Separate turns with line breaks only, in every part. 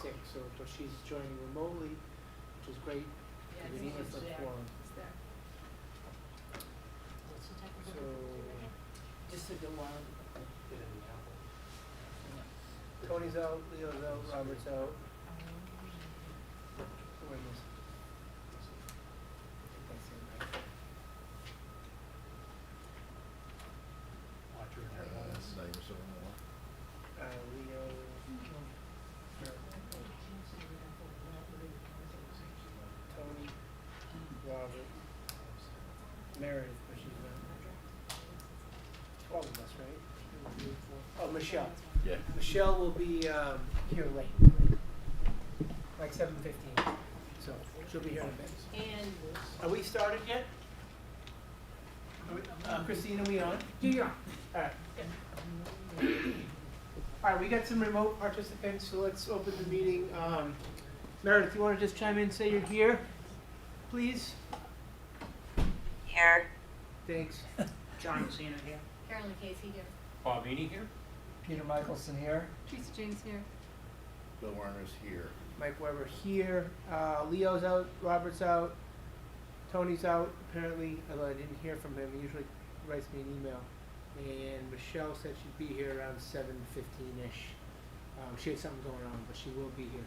sick, but she's joining remotely, which is great.
Yeah,
We need her for
there.
quorum.
It's there. What's the technical
So,
difficulty right now? Just took a while.
Tony's out, Leo's out, Robert's out. Who am I missing? That's it, right? Leo. Tony. Robert. Meredith, but she's not. 12 of us, right? Oh, Michelle.
Yeah.
Michelle will be here late, like 7:15. So she'll be here in a bit.
And
Are we started yet? Christine, are we on?
do your own.
All right. All right, we got some remote participants, so let's open the meeting. Meredith, you want to just chime in and say you're here, please?
Here.
Thanks.
John Cena here.
Carolyn Casey here.
Bob Meany here.
Peter Michelson here.
Teresa James here.
Bill Warner's here.
Mike Weber here. Leo's out. Robert's out. Tony's out, apparently, although I didn't hear from him. He usually writes me an email. And Michelle said she'd be here around 7:15-ish. She had something going on, but she will be here.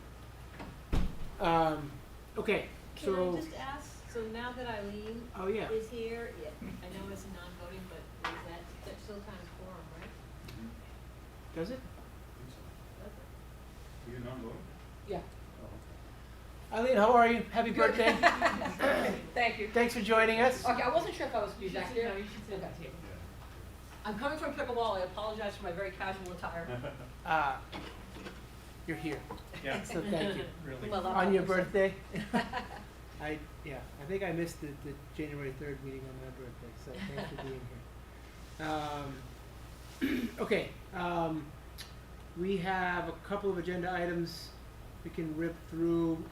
Okay,
Can
so...
I just ask, so now that Eileen
Oh, yeah.
is here, yeah, I know it's a non-voting, but is that still kind of quorum, right?
Does it?
You're not voting?
Yeah.
Eileen, how are you? Happy
Good.
birthday.
Thank you.
Thanks for joining us.
Okay, I wasn't sure if I was due back here.
No, you should sit at the table.
I'm coming from pickleball. I apologize for my very casual attire.
You're here,
Yeah.
so thank you.
Really.
Well,
On your birthday? I think I missed the January 3rd meeting on my birthday, so thanks for being here. Okay, we have a couple of agenda items we can rip through.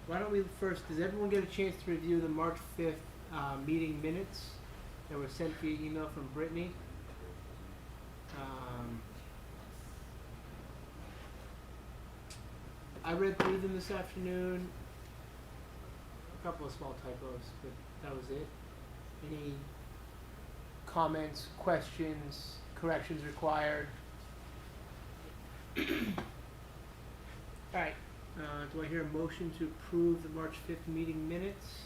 Why don't we first, does everyone get a chance to review the March 5th meeting minutes that were sent via email from Brittany? I read through them this afternoon. A couple of small typos, but that was it. Any comments, questions, corrections required? Alright, do I hear a motion to approve the March 5th meeting minutes?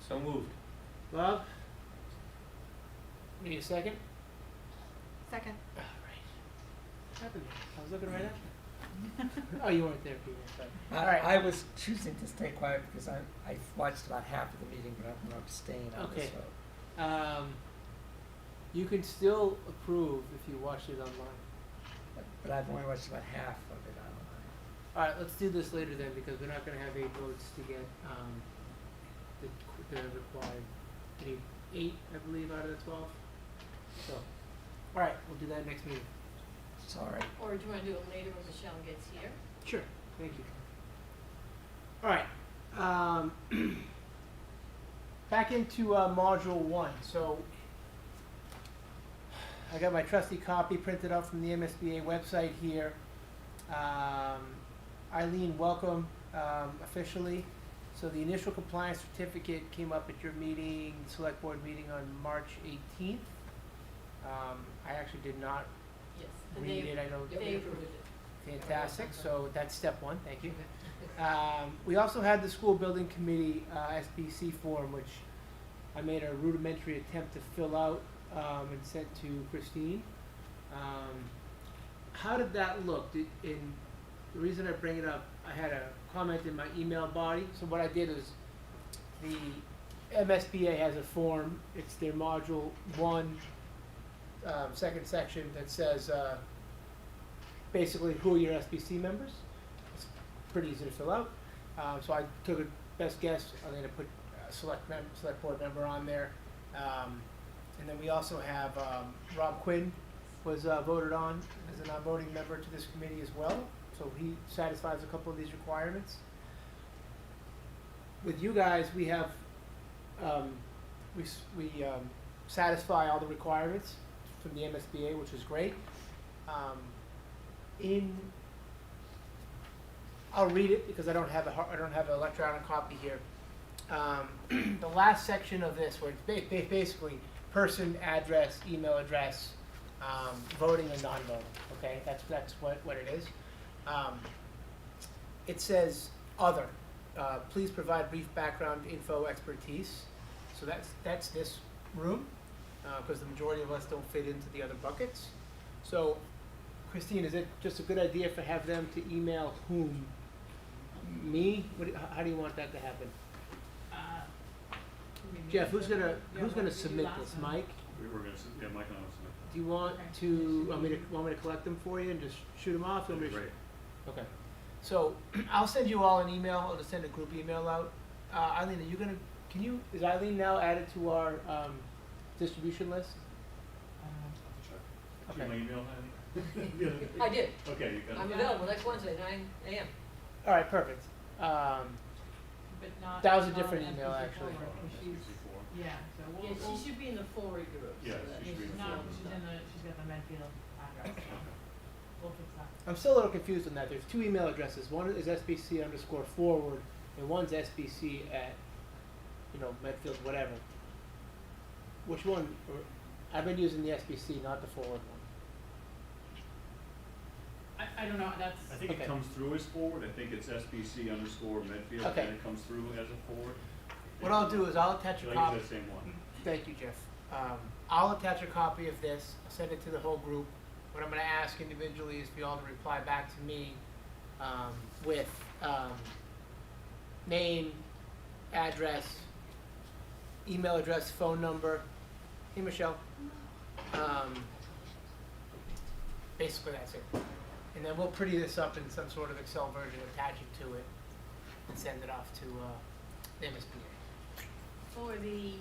So moved.
Bob? Need a second?
Second.
Alright. What happened there? I was looking right at you. Oh, you weren't there, Peter. Sorry. All right.
I was choosing to stay quiet because I watched about half of the meeting, but I'm going to abstain on this
Okay.
vote.
You can still approve if you watched it online.
But I've only watched about half of it online.
Alright, let's do this later then, because we're not gonna have 8 votes to get, the required, we need 8, I believe, out of the 12. So, alright, we'll do that next meeting.
Sorry.
Or do you want to do it later when Michelle gets here?
Sure, thank you. Alright, back into, module 1, so, I got my trusty copy printed out from the MSBA website here. Eileen, welcome officially. So the initial compliance certificate came up at your meeting, select board meeting on March 18th. I actually did not
Yes.
read it. I know
They approved it.
fantastic. So that's step 1. Thank you. We also had the school building committee SBC form, which I made a rudimentary attempt to fill out and sent to Christine. How did that look? The reason I bring it up, I had a comment in my email body. So what I did is, the MSBA has a form. It's their module 1, second section that says basically who are your SBC members. It's pretty easy to fill out. So I took a best guess. I'm going to put a select board member on there. And then we also have Rob Quinn was voted on as a non-voting member to this committee as well. So he satisfies a couple of these requirements. With you guys, we have we satisfy all the requirements from the MSBA, which is great. In I'll read it because I don't have I don't have an electronic copy here. The last section of this, where it's basically person, address, email address, voting and non-voting. Okay, that's what it is. It says other. Please provide brief background info expertise. So that's this room, because the majority of us don't fit into the other buckets. So, Christine, is it just a good idea to have them to email whom? Me? How do you want that to happen? Jeff, who's gonna submit this? Mike?
We were gonna, yeah, Mike and I will submit.
Do you want to want me to collect them for you and just shoot them off?
That'd be great.
Okay. So I'll send you all an email. I'll just send a group email out. Eileen, are you gonna? Is Eileen now added to our distribution list?
Do you
Okay.
my email, Heidi?
I did.
Okay, you got
I'm
it.
available next Wednesday, 9 a.m.
All right, perfect.
But not.
That was a
not
different
an
email,
SBC
actually.
forward, 'cause she's,
SBC4.
yeah, so
Yeah,
we'll,
she should be in the forward group.
Yeah,
so that-
she should be in
she's
the
not,
forward.
she's got the Medfield address, so we'll fix that.
I'm still a little confused on that. There's two email addresses. One is SBC_forward, and one's SBC at, Medfield, whatever. Which one? I've been using the SBC, not the forward one.
I don't know, that's.
I think
Okay.
it comes through as forward. I think it's SBC_Medfield,
Okay.
and it comes through as a forward.
What I'll do is I'll attach a
Should I
copy.
use that same one?
Thank you, Jeff. I'll attach a copy of this, send it to the whole group. What I'm gonna ask individually is for you all to reply back to me, with, name, address, email address, phone number. Hey, Michelle. Basically, that's it. And then we'll pretty this up in some sort of Excel version, attach it to it, and send it off to, the MSBA.
For the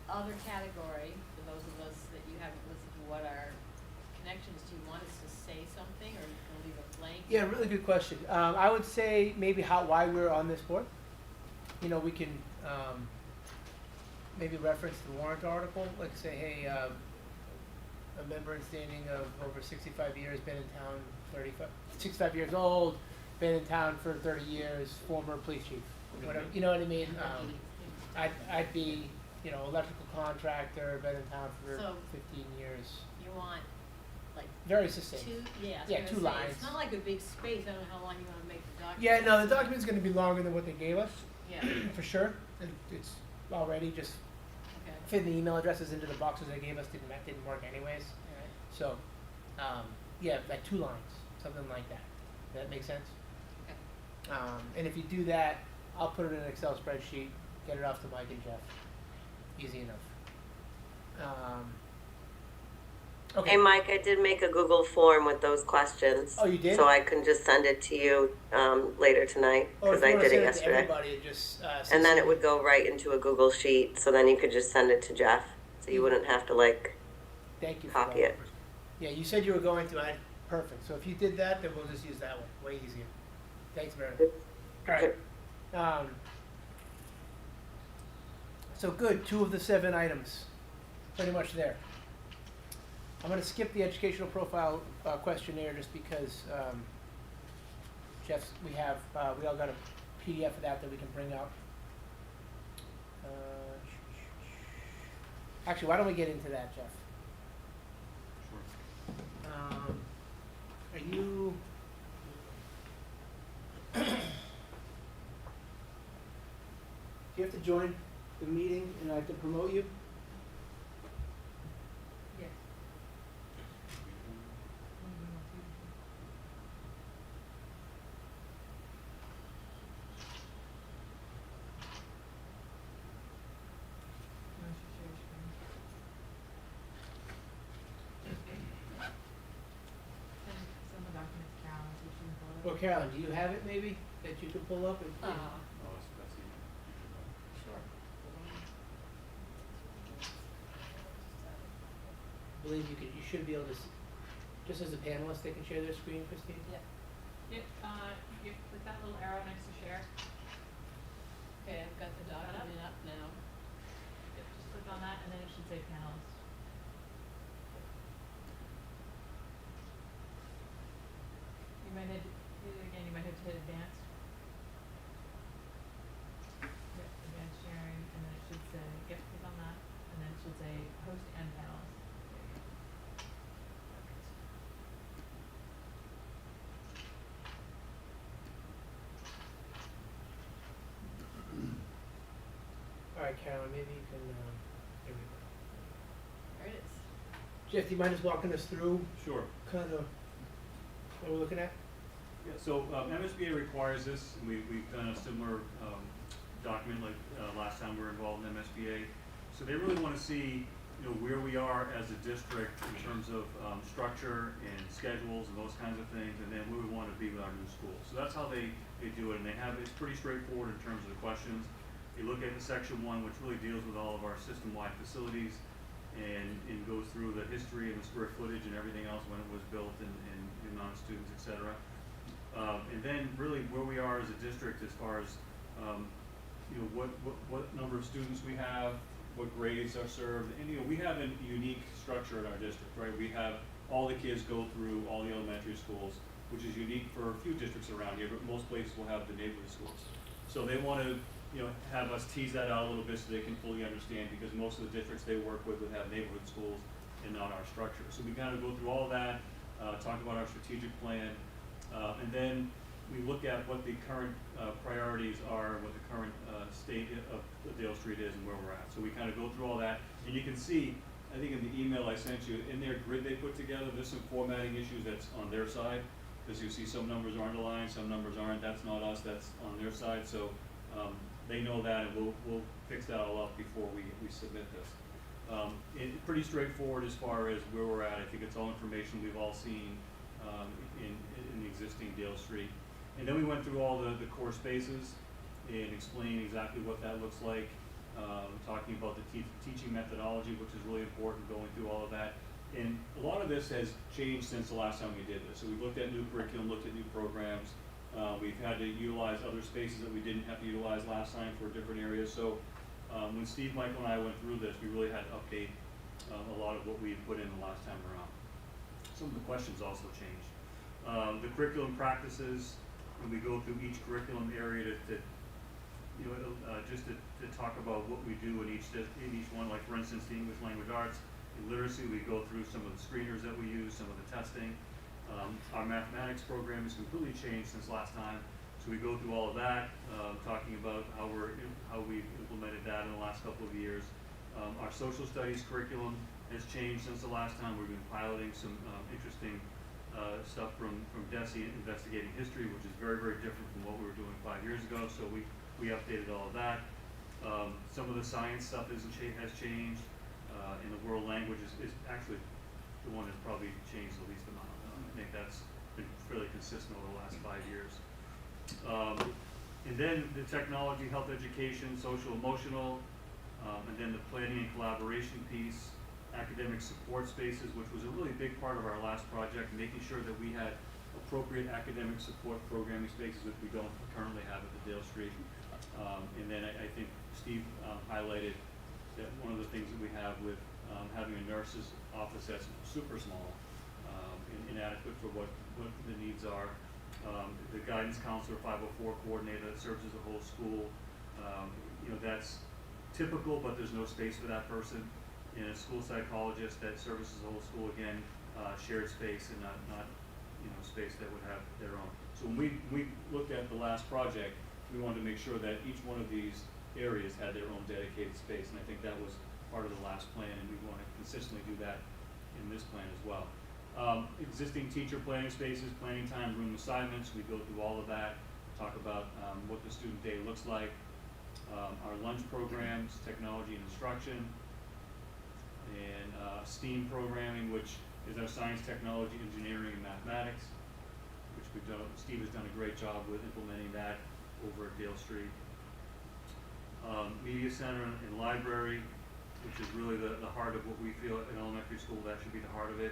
other category, for those of us that you haven't listened to what our connections, do you want us to say something or leave it blank?
Yeah, really good question. I would say maybe why we're on this board. We can maybe reference the warrant article, like say, hey, a member in standing of over 65 years, been in town 65 years old, been in town for 30 years, former police chief, whatever, you know what I mean? I'd be, electrical contractor, been in town for
So-
15 years.
You want, like,
Very succinct.
two, yeah, I was
Yeah,
gonna
two
say,
lines.
it's not like a big space, I don't know how long you wanna make the document.
Yeah, no, the document's gonna be longer than what they gave us,
Yeah,
for sure. It's already just
okay.
fitting the email addresses into the boxes they gave us didn't work anyways.
Alright.
So, yeah, like 2 lines, something like that. That make sense?
Okay.
And if you do that, I'll put it in an Excel spreadsheet, get it off to Mike and Jeff. Easy enough. Okay.
Hey, Mike, I did make a Google form with those questions.
Oh, you did?
So I can just send it to you later tonight,
Or if
because
you
I
wanna
did it
send to
yesterday.
everybody, just,
And then it would go right into a Google Sheet, so then you could just send it to Jeff. So you wouldn't have to
Thank you for
copy
that.
it.
Yeah, you said you were going to. Perfect. So if you did that, then we'll just use that one. Way easier. Thanks, Mary. All right. So good. 2 of the 7 items, pretty much there. I'm going to skip the educational profile questionnaire just because Jeff's. We all got a PDF of that we can bring up. Actually, why don't we get into that, Jeff?
Sure.
Are you? Do you have to join the meeting and I have to promote you?
Yes. Send the documents to Carolyn, so she can pull it
Well,
up.
Carolyn, do you have it maybe that you can pull up? And,
Oh, that's easy.
Sure.
I believe you should be able to, just as a panelist, they can share their screen, Christine?
Yeah.
Yep, you click that little arrow next to share.
Okay, I've got the document up now.
Yep, just click on that and then it should say panelist. You might have, hit it again, you might have to to hit advanced. Yep, advanced sharing, and then it should say, yep, click on that, and then it should say host and panelists. There you go. Perfect.
All right, Carolyn, maybe you can, here we go.
There it is.
Jeff, do you mind just walking us through
Sure.
kind of what we're looking at?
Yeah, so MSBA requires this, and we've done a similar document like last time we were involved in MSBA. So they really want to see, where we are as a district in terms of structure and schedules and those kinds of things, and then where we want to be with our new school. So that's how they do it, and it's pretty straightforward in terms of the questions. You look at the section 1, which really deals with all of our system-wide facilities, and goes through the history and the square footage and everything else when it was built and the amount of students, et cetera. And then really where we are as a district as far as, what number of students we have, what grades are served, and we have a unique structure in our district, right? We have all the kids go through all the elementary schools, which is unique for a few districts around here, but most places will have the neighborhood schools. So they want to, have us tease that out a little bit so they can fully understand, because most of the districts they work with would have neighborhood schools and not our structure. So we kind of go through all of that, talk about our strategic plan, and then we look at what the current priorities are, what the current state of Dale Street is and where we're at. So we kind of go through all that, and you can see, I think in the email I sent you, in their grid they put together, there's some formatting issues that's on their side, because you see some numbers are underlined, some numbers aren't. That's not us, that's on their side. So they know that, and we'll fix that all up before we submit this. It's pretty straightforward as far as where we're at. I think it's all information we've all seen in the existing Dale Street. And then we went through all the core spaces and explained exactly what that looks like, talking about the teaching methodology, which is really important, going through all of that. And a lot of this has changed since the last time we did this. So we looked at new curriculum, looked at new programs. We've had to utilize other spaces that we didn't have to utilize last time for different areas. So when Steve, Michael, and I went through this, we really had to update a lot of what we had put in the last time around. Some of the questions also changed. The curriculum practices, when we go through each curriculum area just to talk about what we do in each one. Like for instance, the English language arts and literacy, we go through some of the screeners that we use, some of the testing. Our mathematics program has completely changed since last time, so we go through all of that, talking about how we've implemented that in the last couple of years. Our social studies curriculum has changed since the last time. We've been piloting some interesting stuff from DESE, investigating history, which is very, very different from what we were doing 5 years ago. So we updated all of that. Some of the science stuff has changed, and the world language is actually the one that's probably changed the least amount. I think that's been fairly consistent over the last 5 years. And then the technology, health education, social, emotional, and then the planning and collaboration piece, academic support spaces, which was a really big part of our last project, making sure that we had appropriate academic support programming spaces that we don't currently have at the Dale Street. And then I think Steve highlighted that one of the things that we have with having a nurse's office that's super small, inadequate for what the needs are. The guidance counselor 504 coordinator that serves as a whole school, that's typical, but there's no space for that person. And a school psychologist that services the whole school, again, shared space and not space that would have their own. So when we looked at the last project, we wanted to make sure that each one of these areas had their own dedicated space, and I think that was part of the last plan, and we want to consistently do that in this plan as well. Existing teacher planning spaces, planning time, room assignments, we go through all of that, talk about what the student day looks like, our lunch programs, technology and instruction, and STEAM programming, which is our science, technology, engineering, and mathematics, which Steve has done a great job with implementing that over at Dale Street. Media center and library, which is really the heart of what we feel in elementary school, that should be the heart of it.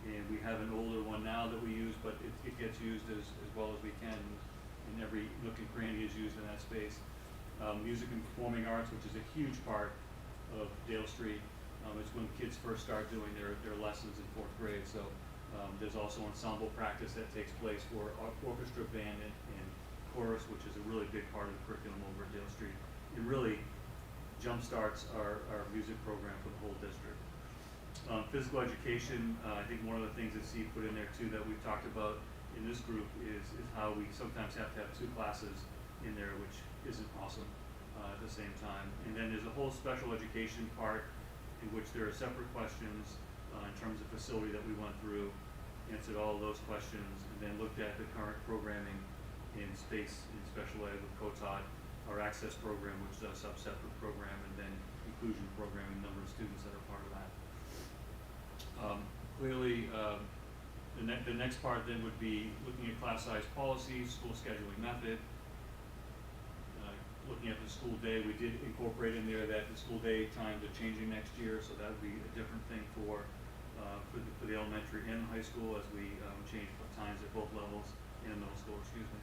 And we have an older one now that we use, but it gets used as well as we can, and every nook and cranny is used in that space. Music and performing arts, which is a huge part of Dale Street. It's when kids first start doing their lessons in 4th grade. So there's also ensemble practice that takes place for orchestra, band, and chorus, which is a really big part of the curriculum over at Dale Street. It really jumpstarts our music program for the whole district. Physical education, I think one of the things that Steve put in there too that we've talked about in this group is how we sometimes have to have 2 classes in there, which isn't awesome at the same time. And then there's a whole special education part in which there are separate questions in terms of facility that we went through, answered all of those questions, and then looked at the current programming in space in special ed with COTOT, our access program, which is a sub-separate program, and then inclusion program and number of students that are part of that. Clearly, the next part then would be looking at class size policies, school scheduling method, looking at the school day. We did incorporate in there that the school day times are changing next year, so that would be a different thing for the elementary and high school as we change times at both levels and middle school, excuse me.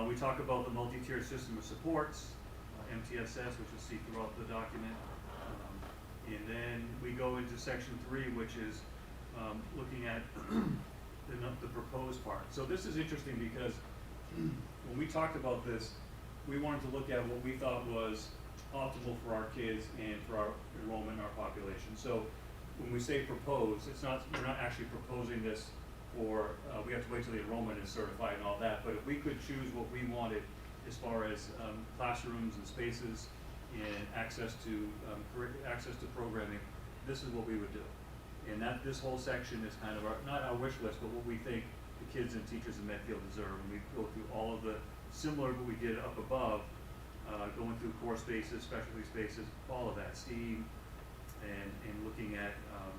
We talk about the multi-tiered system of supports, MTSS, which you'll see throughout the document. And then we go into section 3, which is looking at the proposed part. So this is interesting because when we talked about this, we wanted to look at what we thought was optimal for our kids and for our enrollment in our population. So when we say propose, we're not actually proposing this for, we have to wait till the enrollment is certified and all that, but if we could choose what we wanted as far as classrooms and spaces and access to programming, this is what we would do. And this whole section is kind of not our wish list, but what we think the kids and teachers in Medfield deserve. And we go through all of the, similar to what we did up above, going through core spaces, specialty spaces, all of that, STEAM, and looking at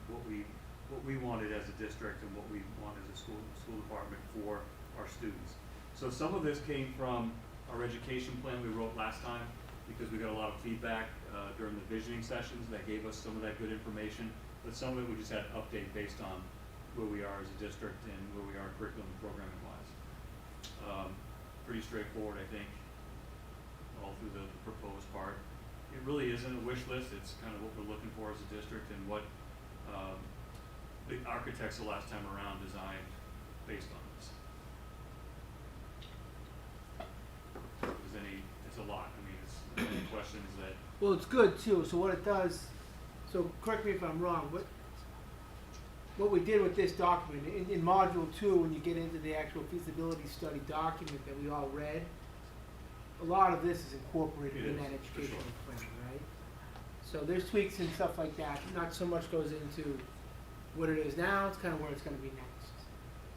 what we wanted as a district and what we want as a school department for our students. So some of this came from our education plan we wrote last time, because we got a lot of feedback during the visioning sessions that gave us some of that good information, but some of it we just had to update based on where we are as a district and where we are curriculum and programming wise. Pretty straightforward, I think, all through the proposed part. It really isn't a wish list, it's kind of what we're looking for as a district and what the architects the last time around designed based on this. It's a lot, I mean, any questions that.
Well, it's good too, so what it does, so correct me if I'm wrong, what we did with this document, in module 2, when you get into the actual feasibility study document that we all read, a lot of this is incorporated in that educational plan, right? So there's tweaks and stuff like that, not so much goes into what it is now, it's kind of where it's gonna be next.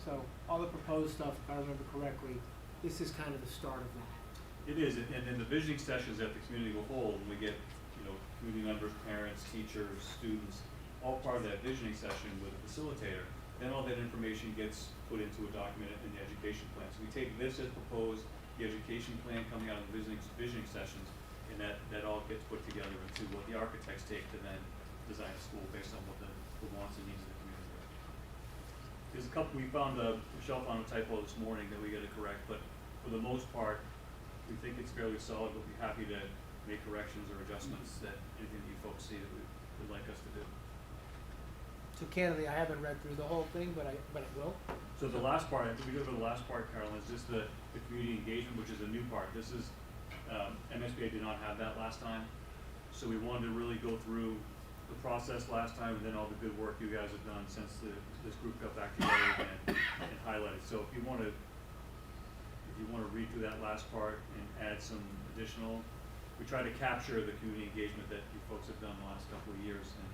So all the proposed stuff, if I remember correctly, this is kind of the start of that.
It is, and in the visioning sessions at the community will hold, we get, community members, parents, teachers, students, all part of that visioning session with a facilitator. Then all that information gets put into a document in the education plan. So we take this as proposed, the education plan coming out of the visioning sessions, and that all gets put together into what the architects take to then design a school based on what the wants and needs of the community are. There's a couple, Michelle found a typo this morning that we gotta correct, but for the most part, we think it's fairly solid. We'll be happy to make corrections or adjustments that anything that you folks see that we would like us to do.
So candidly, I haven't read through the whole thing, but I will.
So the last part, I think we go to the last part, Carolyn, is just the community engagement, which is a new part. This is, MSBA did not have that last time. So we wanted to really go through the process last time and then all the good work you guys have done since this group got back together again and highlighted. So if you want to read through that last part and add some additional, we try to capture the community engagement that you folks have done the last couple of years and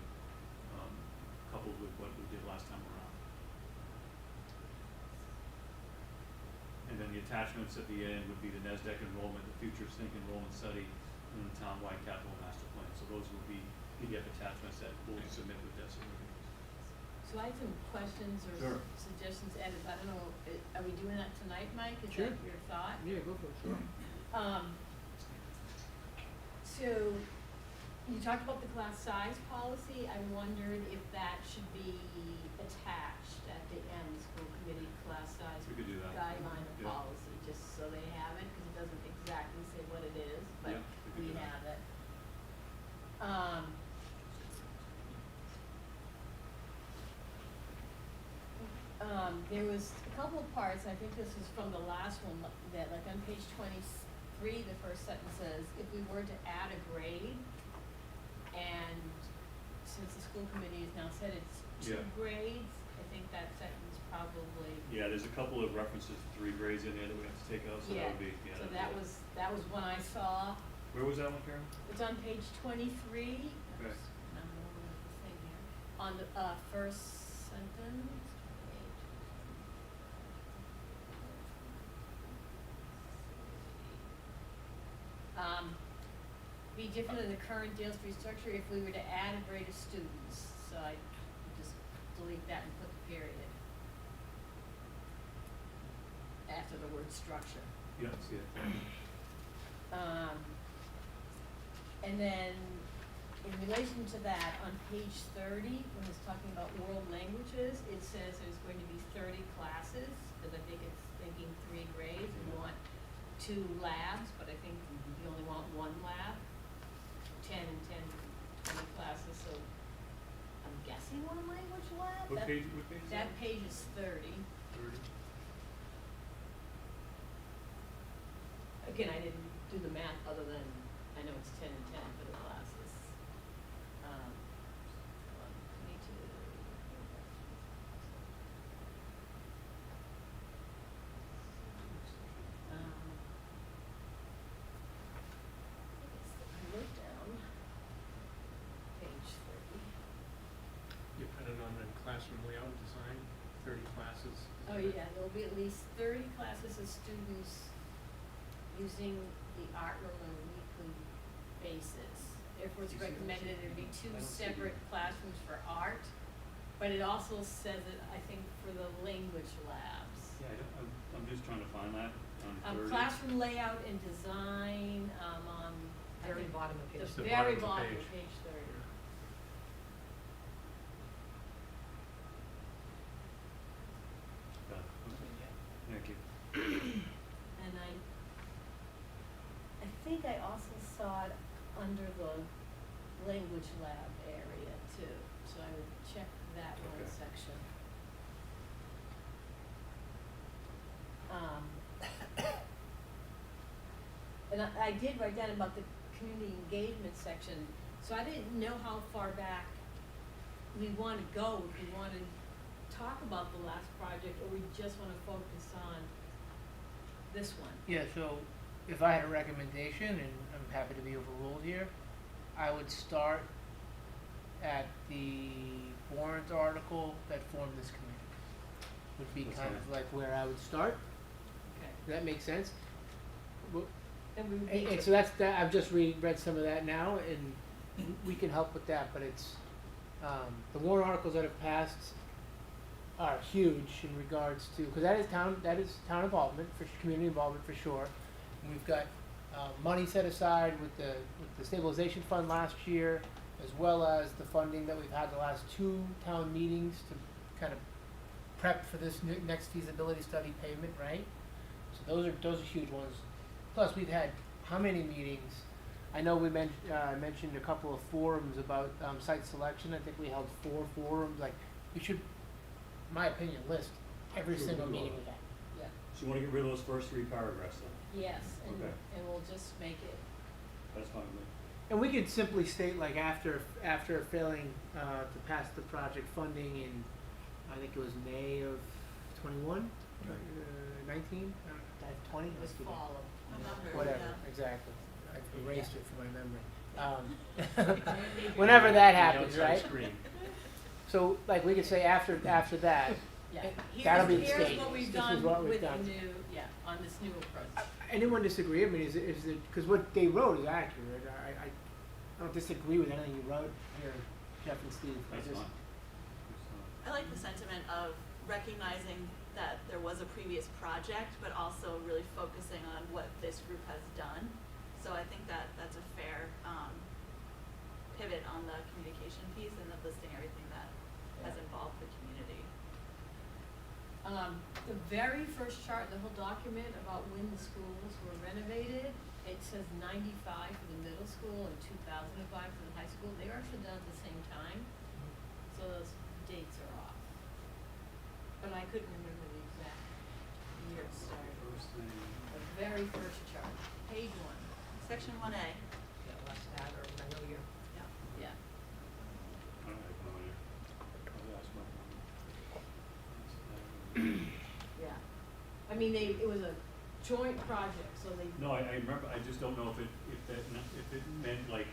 coupled with what we did last time around. And then the attachments at the end would be the NESDEC enrollment, the Future Sync enrollment study, and the town-wide capital master plan. So those will be PDF attachments that we'll submit with this.
So I had some questions or
Sure.
suggestions, edits. I don't know, are we doing that tonight, Mike? Is
Sure.
that your thought?
Yeah, go for it, sure.
So you talked about the class size policy. I wondered if that should be attached at the end, school committee class size
We could do that.
guideline or
Yeah.
policy, just so they have it, because it doesn't exactly say what it is, but
Yeah, we could
we
do that.
have it. There was a couple of parts, I think this is from the last one, that like on page 23, the first sentence says, if we were to add a grade, and since the school committee has now said it's 2
Yeah.
grades, I think that sentence probably.
Yeah, there's a couple of references to 3 grades in there that we have to take out, so that would be, yeah.
So
that'd be
that was one I saw.
Where was that one, Karen?
It's on page 23.
Okay.
I'm looking at the thing here. On the first sentence. Be different than the current Dale Street structure if we were to add a grade of students. So I just delete that and put the period after the word structure.
Yeah, I see it.
And then, in relation to that, on page 30, when it's talking about world languages, it says there's going to be 30 classes, because I think it's thinking 3 grades, and you want 2 labs, but I think you only want 1 lab, 10 and 10, 20 classes, so I'm guessing 1 language lab?
What page is
That page is 30.
30.
Again, I didn't do the math other than, I know it's 10 and 10 for the classes. 22. I wrote down page 30.
You put it on the classroom layout design, 30 classes.
Oh, yeah, there'll be at least 30 classes of students using the art room on a weekly basis. Therefore, it's recommended there be 2 separate classrooms for art, but it also says it, I think, for the language labs.
Yeah, I'm just trying to find that on 30.
Classroom layout and design, on. I
Very
think
bottom of page
The
30.
very
The bottom
bottom
of
of
the
page 30.
Got it. Okay. Thank you.
And I think I also saw it under the language lab area too, so I would check that one
Okay.
section. And I did write down about the community engagement section, so I didn't know how far back we wanna go, if we wanna talk about the last project, or we just wanna focus on this one.
Yeah, so if I had a recommendation, and I'm happy to be overruled here, I would start at the warrant article that formed this committee. Would be
That's
kind
fine.
of like where I would start.
Okay.
Does that make sense? Well,
And we would
and,
need
and
to-
so that's that. I've just read some of that now, and we can help with that. But it's the warrant articles that have passed are huge in regards to, because that is town involvement, for community involvement for sure. And we've got money set aside with the stabilization fund last year, as well as the funding that we've had the last 2 town meetings to kind of prep for this next feasibility study payment, right? So those are huge ones. Plus, we've had how many meetings? I know we mentioned a couple of forums about site selection. I think we held 4 forums. Like, we should, in my opinion, list every
Sure,
single
we do
meeting
all
we've had.
Yeah,
So you wanna get rid of those first 3 paragraphs then?
yes,
Okay.
and we'll just make it,
That's fine with me.
And we could simply state, like, after failing to pass the project funding in, I think it was May of 21, 19, 20.
it was fall of.
Whatever, exactly. I erased it from my memory. Whenever that happens,
The outside
right?
screen.
So, like, we could say after that,
Yeah,
that'll be the
here's
stage.
what we've
This
done
is what we've
with the
done.
new, on this new approach.
Anyone disagree? I mean, is it, because what they wrote is accurate. I don't disagree with anything you wrote here, Jeff and Steve.
That's fine.
I like the sentiment of recognizing that there was a previous project, but also really focusing on what this group has done. So I think that that's a fair pivot on the communication piece and of listing everything that has involved the community.
The very first chart, the whole document about when the schools were renovated, it says 95 for the middle school and 2005 for the high school. They were actually done at the same time, so those dates are off. But I couldn't remember mean, it was a joint project, so they.
No, I remember, I just don't know if it meant like,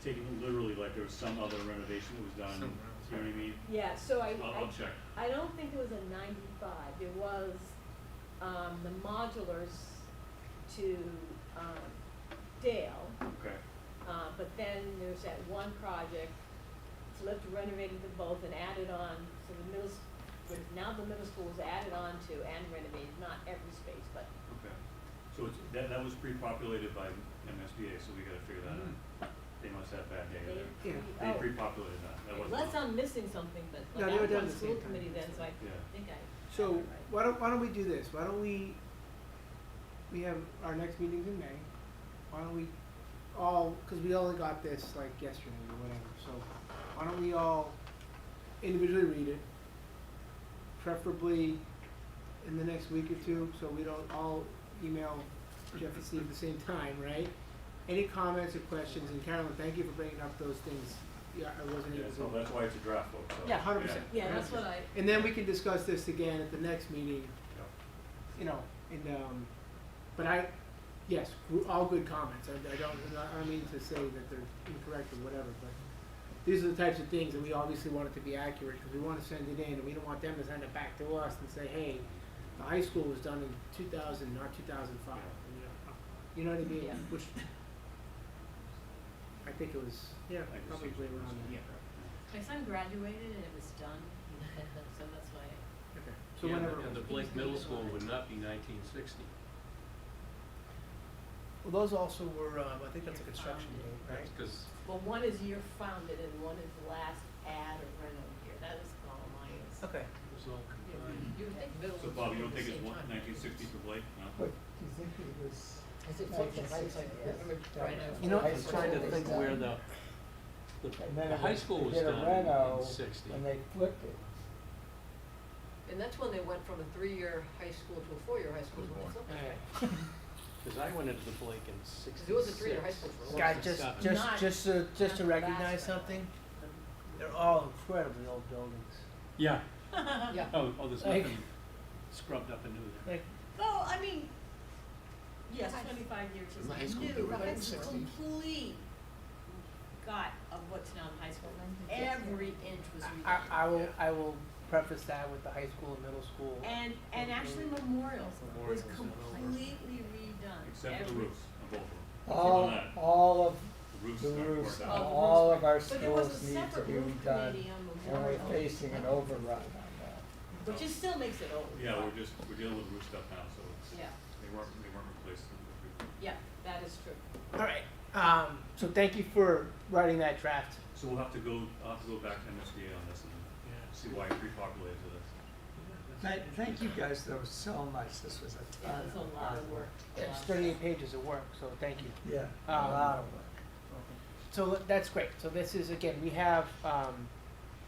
taking it literally, like there was some other renovation that was done, you
Somewhere else,
know what I mean?
Yeah, so
I'll check.
I don't think there was a 95, there was, the modulars to, Dale,
Okay,
but then there's that one project, flipped, renovated them both and added on, so the now the middle school was added on to and renovated, not every space, but.
okay. So it's, that was pre-populated by MSBA, so we gotta figure that out. They must have bad data there.
Yeah.
They pre-populated that wasn't.
Unless I'm missing something, but
No,
like
they were
I was
done
on
at the
school
same time.
committee then, so I
Yeah.
think I.
So
have it right.
why don't we do this? Why don't we have our next meeting's in May. Why don't we all, because we only got this like yesterday or whatever, so why don't we all individually read it, preferably in the next week or two, so we don't all email Jeff and Steve at the same time, right? Any comments or questions? And Carolyn, thank you for bringing up those things. Yeah, I wasn't
Yeah,
able
so
to.
that's why it's a draft vote, so.
Yeah, 100%.
Yeah, that's what I.
And then we can discuss this again at the next meeting, you know, and, but yes, all good comments. I don't mean to say that they're incorrect or whatever, but these are the types of things that we obviously want it to be accurate, because we want to send it in, and we don't want them to send it back to us and say, hey, the high school was done in 2000, not 2005. You know what I mean?
Yeah.
Which, I think it was, yeah,
I just
probably
think it was-
around there.
My son graduated and it was done, so that's why.
Okay. So
Yeah,
whenever.
and the Blake Middle School would not be 1960.
Well, those also were, I think that's a construction date, right?
Because
Well, one is year founded and one is last add or reno year, that is all mine is.
Okay.
it was all combined.
You would think middle
So
would
Bob,
be
you
at
don't
the
think it's
same time.
1960 for Blake, no?
But do you think it was?
Is it flipped in hindsight? I remember trying to.
You know,
High
I'm
school
trying to
was
think
done,
where the
and then
the
it
high
was-
school was
they did a
done
reno
in 60.
when they flipped it.
And that's when they went from a 3-year high school to a 4-year high school. When they flipped it.
Because I went into the Blake in 66.
It was a 3-year high school for a while.
Guys, just
Not-
just to
not
recognize
last
something, they're all incredibly old buildings.
Yeah.
Yeah.
Oh, there's
Like-
nothing scrubbed up and new there.
Like,
Well, I mean, yes, 25 years is
The high school
new,
building
but
in
it's
60.
complete gut of what's now high school. Every inch was redone.
I will preface that with the high school and middle school.
And actually Memorial was
Memorial's done over.
completely redone.
Except for the
Every-
roofs of both of them.
All,
Other than that,
all of
the roofs
the
aren't
roofs,
worked
Oh,
out.
the
all of our
But there was a
schools need to
separate
be
roof
redone,
committee on
and we're
Memorial.
facing an overrun on that.
Which is still makes it old.
Yeah, we're dealing with roof stuff now, so it's,
Yeah,
they weren't replaced.
yeah, that is true.
All right. So thank you for writing that draft.
So I'll have to go back to MSBA on this and see why it pre-populated to this.
Thank you guys though so much, this was a
Yeah,
ton
it's a
of
lot
hard
of work.
It's 38 pages of work, so thank you.
Yeah, a
Um,
lot of work.
So that's great. So this is, again, we have,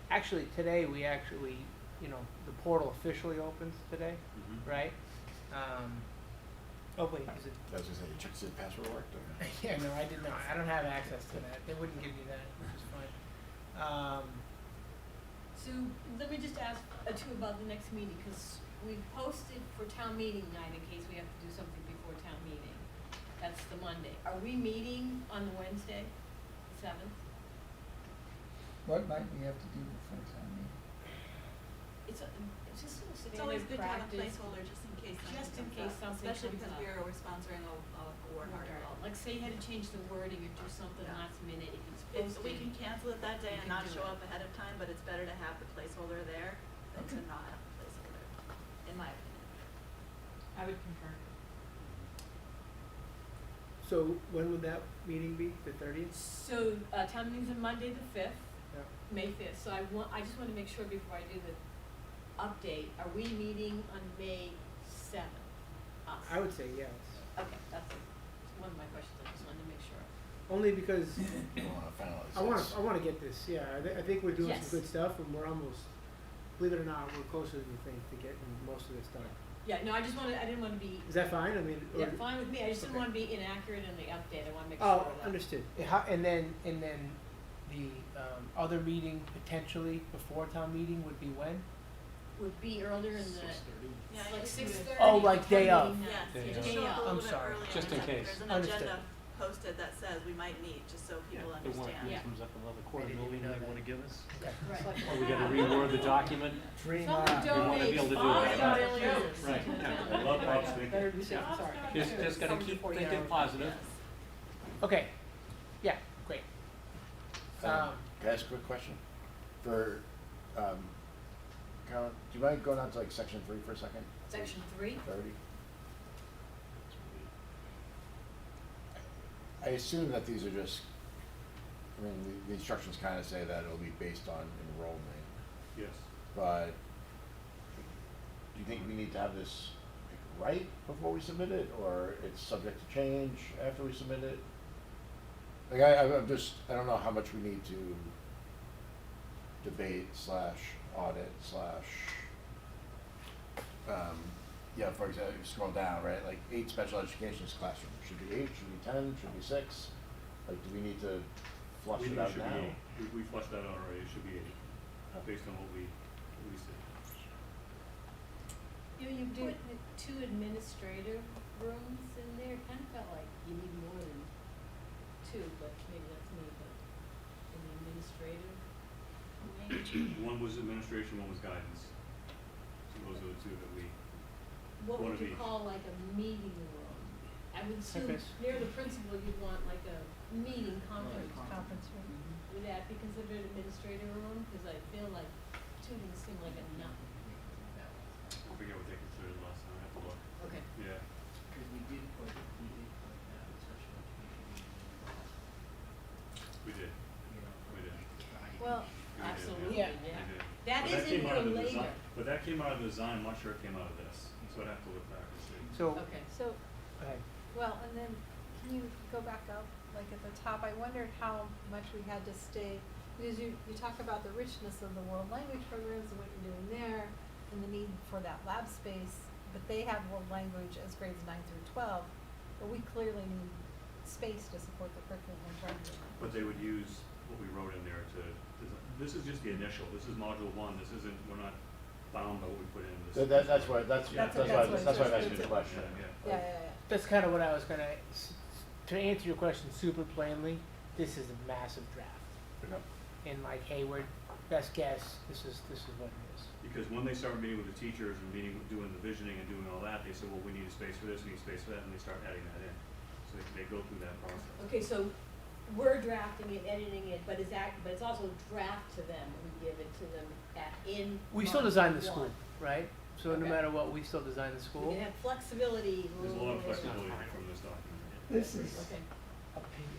actually today, you know, the portal officially opens today,
Mhm.
right? Oh wait, is it?
I was gonna say, you checked to see if the password worked, or?
Yeah, no, I did not. I don't have access to that. They wouldn't give me that, which is fine.
So let me just ask too about the next meeting, because we posted for town meeting night in case we have to do something before town meeting. That's the Monday. Are we meeting on the Wednesday, the 7th?
What might we have to do before town meeting?
It's just a
It's always good to have a
practice.
placeholder just in case something
Just in
comes
case
up,
something
especially
comes
because
up.
we're sponsoring a warrant article.
Like say you had to change the wording or do something
Yeah.
last minute, if it's
It's,
posted.
we can cancel it that day
You
and
can
not
do
show
it.
up ahead of time, but it's better to have the placeholder there than to not have the placeholder, in my opinion.
I would concur.
So when would that meeting be? The 30th?
So, town meeting's on Monday the 5th,
Yeah.
May 5th, so I just wanna make sure before I do the update, are we meeting on May 7th? Us?
I would say yes.
Okay, that's one of my questions, I just wanted to make sure.
Only because
You don't wanna finalize this.
I wanna get this, yeah. I think we're doing
Yes.
some good stuff, and we're almost, believe it or not, we're closer than you think to getting most of this done.
Yeah, no, I didn't wanna be,
Is that fine? I mean,
yeah,
or-
fine with me, I just didn't
okay.
wanna be inaccurate in the update, I wanna make sure
Oh,
that.
understood. And then the other meeting potentially before town meeting would be when?
would be earlier in the,
6:30.
Yeah,
like
you
6:30.
Oh, like day of.
Yes,
Yeah,
you
yeah.
just show up a
I'm
little bit
sorry.
early.
Just in case.
There's an
Understood.
agenda posted that says we might meet, just so people
The one
understand.
Yeah.
comes up another
I
quarter
didn't
million
know
they
that.
wanna give us.
Right.
Or we gotta reword the document.
Dream
Someone
on.
We wanna be able to do
donates
it.
$5 million.
Right, yeah.
I love Bob's thinking.
Better be safe than sorry.
Just gotta keep thinking positive.
Okay, yeah, great.
Can I ask a quick question? For, Carolyn, do you mind going on to like section 3 for a second?
Section 3?
30? I assume that these are just, I mean, the instructions kind of say that it'll be based on enrollment,
Yes.
but do you think we need to have this like, right before we submit it, or it's subject to change after we submit it? Like, I'm just, I don't know how much we need to debate / audit / yeah, for example, you scroll down, right, like 8 special education classrooms, should be 8, should be 10, should be 6? Like, do we need to flush
We
it
think it
out
should
now?
be 8. We flushed that out already, it should be 8, based on what we said.
You know, you put the 2 administrative rooms in there, kind of felt like you need more than 2, but maybe that's me, but in the administrative wing.
One was administration, one was guidance. So those are the 2 that we,
What
One
would
of
you
each.
call like a meeting room? I would assume
Chris.
near the principal, you'd want like a meeting conference.
Conference room.
Would that be considered administrative room? Cause I feel like 2 didn't seem like enough.
I forget what they considered last time, I have to look.
Okay.
Yeah.
Cause we did put special education,
We did.
you know.
We did.
Well,
We did,
Absolutely,
Yeah.
yeah.
We did.
That
But
is in
came out
your
of the design-
later.
But that came out of the design, I'm not sure it came out of this, so I'd have to look back and see.
So,
Okay.
so,
go ahead.
well, and then, can you go back up, like at the top, I wondered how much we had to stay, because you talk about the richness of the world language programs and what you're doing there, and the need for that lab space, but they have world language as grades 9 through 12, but we clearly need space to support the curriculum we're trying to do.
But they would use what we wrote in there to, this is just the initial, this is module 1, this isn't, we're not bound by what we put in this.
That's why, that's
Yeah.
why I'm
That's
asking
what
the
it's-
question.
Yeah.
Yeah.
That's kind of what I was gonna, to answer your question super plainly, this is a massive draft.
Okay.
And like Hayward, best guess, this is what it is.
Because when they start meeting with the teachers and doing the visioning and doing all that, they say, well, we need a space for this, we need a space for that, and they start adding that in. So they go through that process.
Okay, so we're drafting it, editing it, but it's also draft to them, we give it to them in
We still
month
design the
1.
school, right? So no
Okay.
matter what, we still design the
We
school.
can have flexibility.
There's a lot of
rules.
flexibility from this document.
This is
Okay.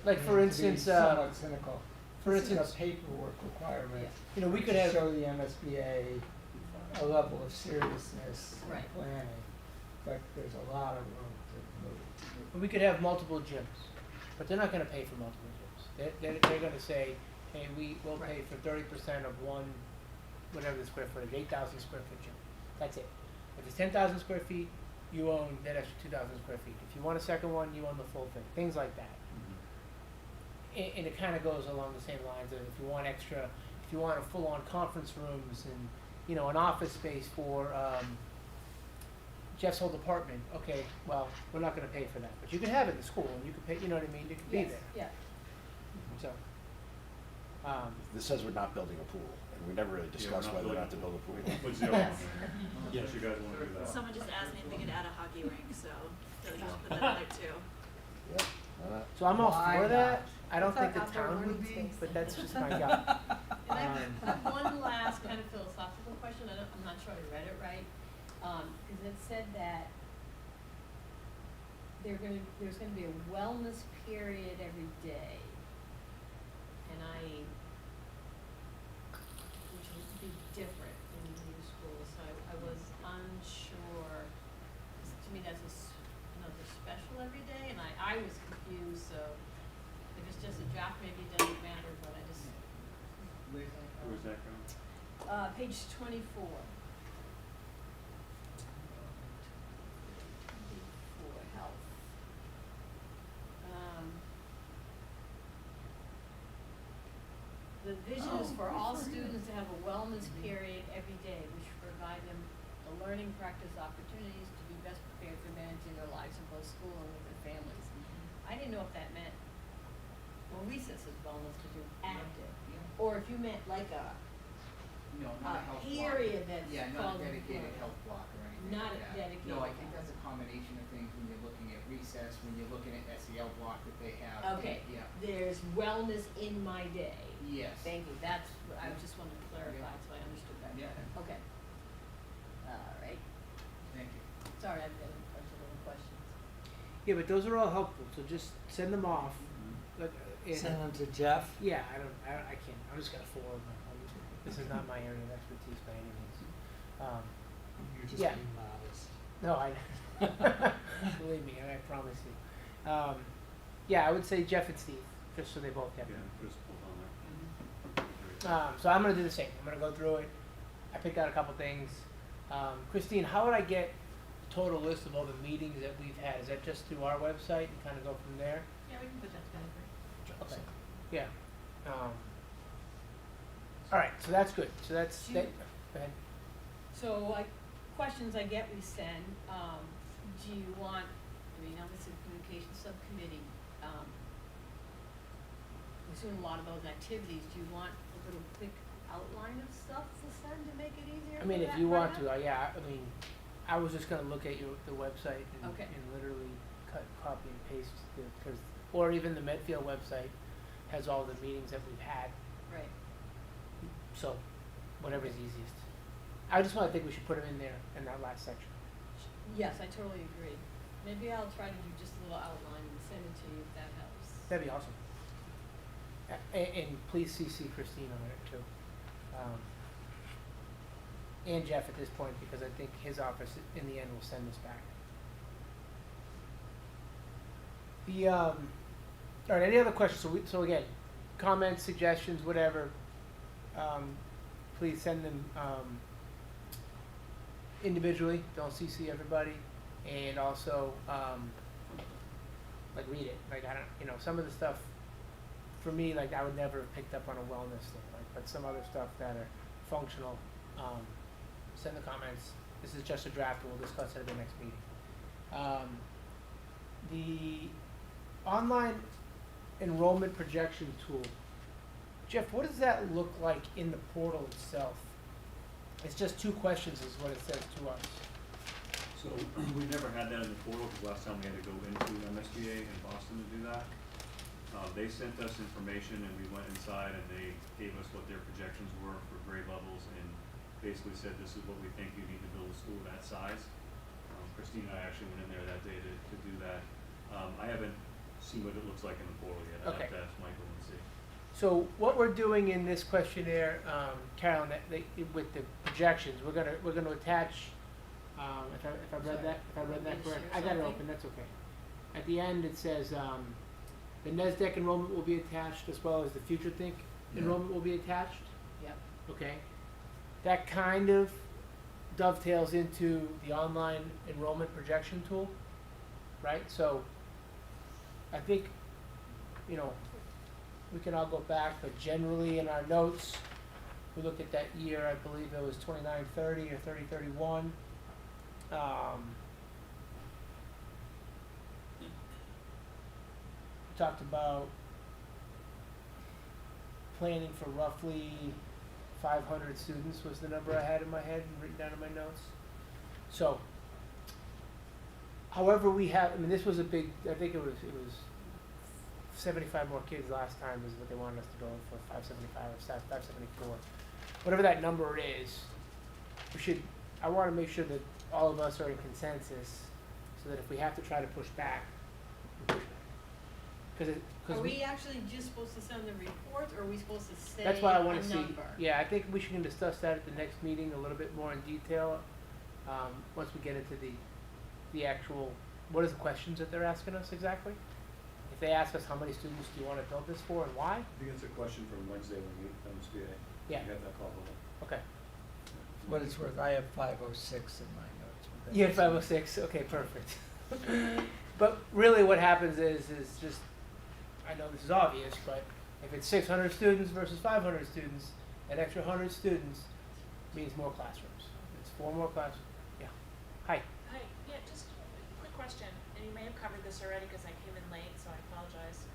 Like, for
to be
instance,
somewhat cynical.
for
This is
instance-
a paperwork requirement.
You know, we could
to
have,
show the MSBA a level of seriousness in
Right.
planning, but there's a lot of room to move.
we could have multiple gyms, but they're not gonna pay for multiple gyms. They're gonna say, hey, we'll pay for 30% of one, whatever the square footage, 8,000 square foot gym. That's it. If it's 10,000 square feet, you own that extra 2,000 square feet. If you want a second one, you own the full thing. Things like that. And it kind of goes along the same lines of if you want a full-on conference rooms and, you know, an office space for Jeff's whole department, okay, well, we're not gonna pay for that, but you can have it in the school and you can pay, you know what I mean, it could be
Yes,
there,
yeah.
so.
This says we're not building a pool, and we never really discussed
we're not
whether or not to
building
build a pool.
Put 0 on there. Unless you guys wanna do that.
Someone just asked me if we could add a hockey rink, so they'll just put that in there too.
Yeah, why not?
So I'm all
Why
for that,
not?
I don't
That's
think the
our outdoor
town would
learning
be,
space.
but that's just my gut.
And I have one last kind of philosophical question, I'm not sure I read it right, cause it said that there's gonna be a wellness period every day. And which would be different in the new school, so I was unsure. 'Cause to me, that's another special every day, and I was confused, so if it's just a draft, maybe it doesn't matter, but I just,
Where's that from?
Where's that from?
page 24. For health. The vision is for all students to have a wellness period every day, which provide them the learning practice opportunities to be best prepared for managing their lives in both school and with their families. I didn't know if that meant, well, recess is wellness because you're active,
Yeah.
or if you meant like a
No, not a health block.
period that's
Yeah,
called.
not a dedicated health block or anything
Not
like
a
that.
dedicated
No, I think
health.
that's a combination of things when you're looking at recess, when you're looking at SEL block that they have.
Okay,
Yeah,
there's wellness in my day.
yes.
Thank you, that's, what I just wanted to clarify, so I understood that
Yeah.
better. Okay. All right,
Thank you.
sorry, I've got a bunch of little questions.
Yeah, but those are all helpful, so just send them off. But, and-
Send them to Jeff.
Yeah, I can't, I'm just gonna forward them. This is not my area of expertise by any means.
You're just
Yeah.
being modest.
No, I, believe me, I promise you. Yeah, I would say Jeff and Steve, just so they both have
Yeah,
it.
Chris pulled on there.
So I'm gonna do the same. I'm gonna go through it. I picked out a couple things. Christine, how would I get the total list of all the meetings that we've had? Is that just through our website and kind of go from there?
Yeah, we can put that together.
Okay. Yeah. All right. So that's good. So that's
Do
that.
you-
Go ahead.
So like, questions I get we send, do you want, I mean, obviously the communications subcommittee, we're doing a lot of those activities, do you want a little quick outline of stuff to send to make it easier
I mean,
for
if
that
you want
part?
to, yeah. I mean, I was just gonna look at the website and,
Okay.
and literally copy and paste because, or even the Medfield website has all the meetings that we've had.
Right,
So, whatever's easiest. I just want to think we should put them in there in that last section.
yes, I totally agree. Maybe I'll try to do just a little outline and send it to you if that helps.
That'd be awesome. And please CC Christine on it too. And Jeff at this point, because I think his office in the end will send this back. All right, any other questions? So again, comments, suggestions, whatever, please send them, individually, don't CC everybody, and also, like, read it, like, I don't, some of the stuff, for me, like, I would never have picked up on a wellness thing, like, but some other stuff that are functional, send the comments. This is just a draft, and we'll discuss it at the next meeting. The online enrollment projection tool, Jeff, what does that look like in the portal itself? It's just 2 questions is what it says to us.
So we've never had that in the portal because last time we had to go into MSBA in Boston to do that. They sent us information and we went inside and they gave us what their projections were for grade levels and basically said this is what we think you need to build a school that size. Christine and I actually went in there that day to do that. I haven't seen what it looks like in the portal yet. I'll have to ask Michael and see.
So what we're doing in this questionnaire, Carolyn, with the projections, we're gonna attach. If I read that correct, I got it open. That's okay. At the end, it says the NESDEC enrollment will be attached as well as the Future Think enrollment will be attached.
Yep.
Okay. That kind of dovetails into the online enrollment projection tool, right? So I think, we can all go back, but generally in our notes, we looked at that year, I believe it was 29-30 or 30-31. We talked about planning for roughly 500 students was the number I had in my head and written down in my notes. So, however this was a big, I think it was 75 more kids last time is what they wanted us to go for, 575 or 574. Whatever that number is, I want to make sure that all of us are in consensus so that if we have to try to push back, we push back.
Are we actually just supposed to send the report, or are we supposed to say
That's what I want
a
to see.
number?
Yeah, I think we should discuss that at the next meeting a little bit more in detail. Once we get into the actual, what are the questions that they're asking us exactly? If they ask us how many students do you want to build this for and why?
I think it's a question from Wednesday when we meet MSBA.
Yeah.
You have that call on.
Okay.
For what it's worth, I have 506 in my notes. but
You have
that's-
506. Okay, perfect. But really, what happens is just, I know this is obvious, but If it's 600 students versus 500 students, that extra 100 students means more classrooms. It's 4 more classrooms. Yeah. Hi.
Hi, yeah, just a quick question, and you may have covered this already because I came in late, so I apologize.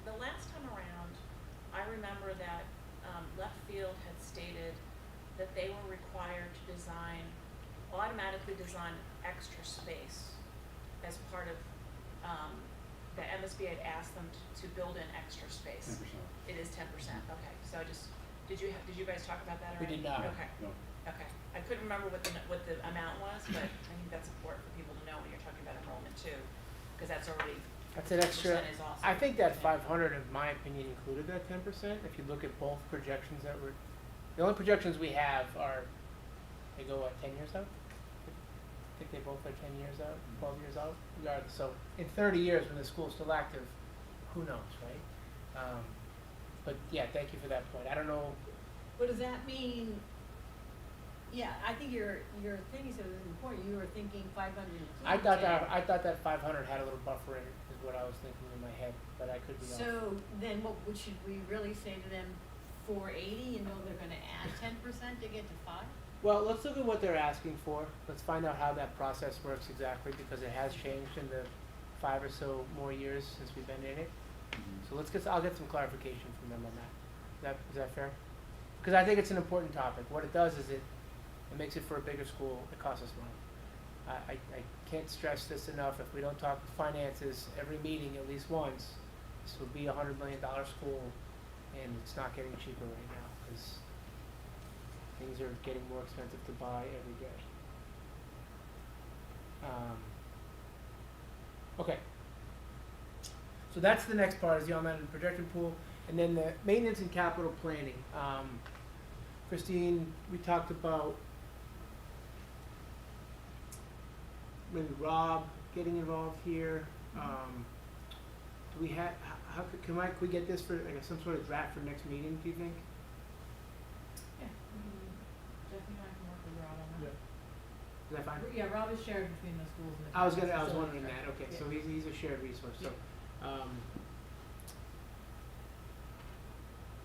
The last time around, I remember that Left Field had stated that they were required to automatically design extra space as part of, the MSBA had asked them to build in extra space.
10%.
It is 10%, okay, so did you guys talk about that
We
already?
did not.
Okay.
No.
Okay, I couldn't remember what the amount was, but I think that's important for people to know when you're talking about enrollment too, because that's already,
That's an extra.
10% is awesome.
I think that 500, in my opinion, included that 10%. If you look at both projections that were, the only projections we have are, they go what, 10 years out? I think they both are 10 years out, 12 years out. Regardless, so in 30 years, when the school's still active, who knows, right? But yeah, thank you for that point. I don't know.
What does that mean? Yeah, I think your thing you said was important. You were thinking 500.
I thought that 500 had a little buffer in it, is what I was thinking in my head, but I could be off.
So then should we really say to them 480 and know they're gonna add 10% to get to 5?
Well, let's look at what they're asking for. Let's find out how that process works exactly, because it has changed in the 5 or so more years since we've been in it. So I'll get some clarification from them on that. Is that fair? Because I think it's an important topic. What it does is it makes it for a bigger school. It costs us money. I can't stress this enough. If we don't talk finances every meeting at least once, this will be a $100 million school, and it's not getting cheaper right now because things are getting more expensive to buy every day. Okay. So that's the next part, is the automated projection pool, and then the maintenance and capital planning. Christine, we talked about maybe Rob getting involved here. Do we have, can we get this for like some sort of draft for next meeting, do you think?
Yeah, Jeff and I can work with Rob on that.
Is that fine?
Yeah, Rob is shared between the schools and the.
I was
facilities
wondering that,
director.
okay,
Yeah.
so he's a shared resource, so,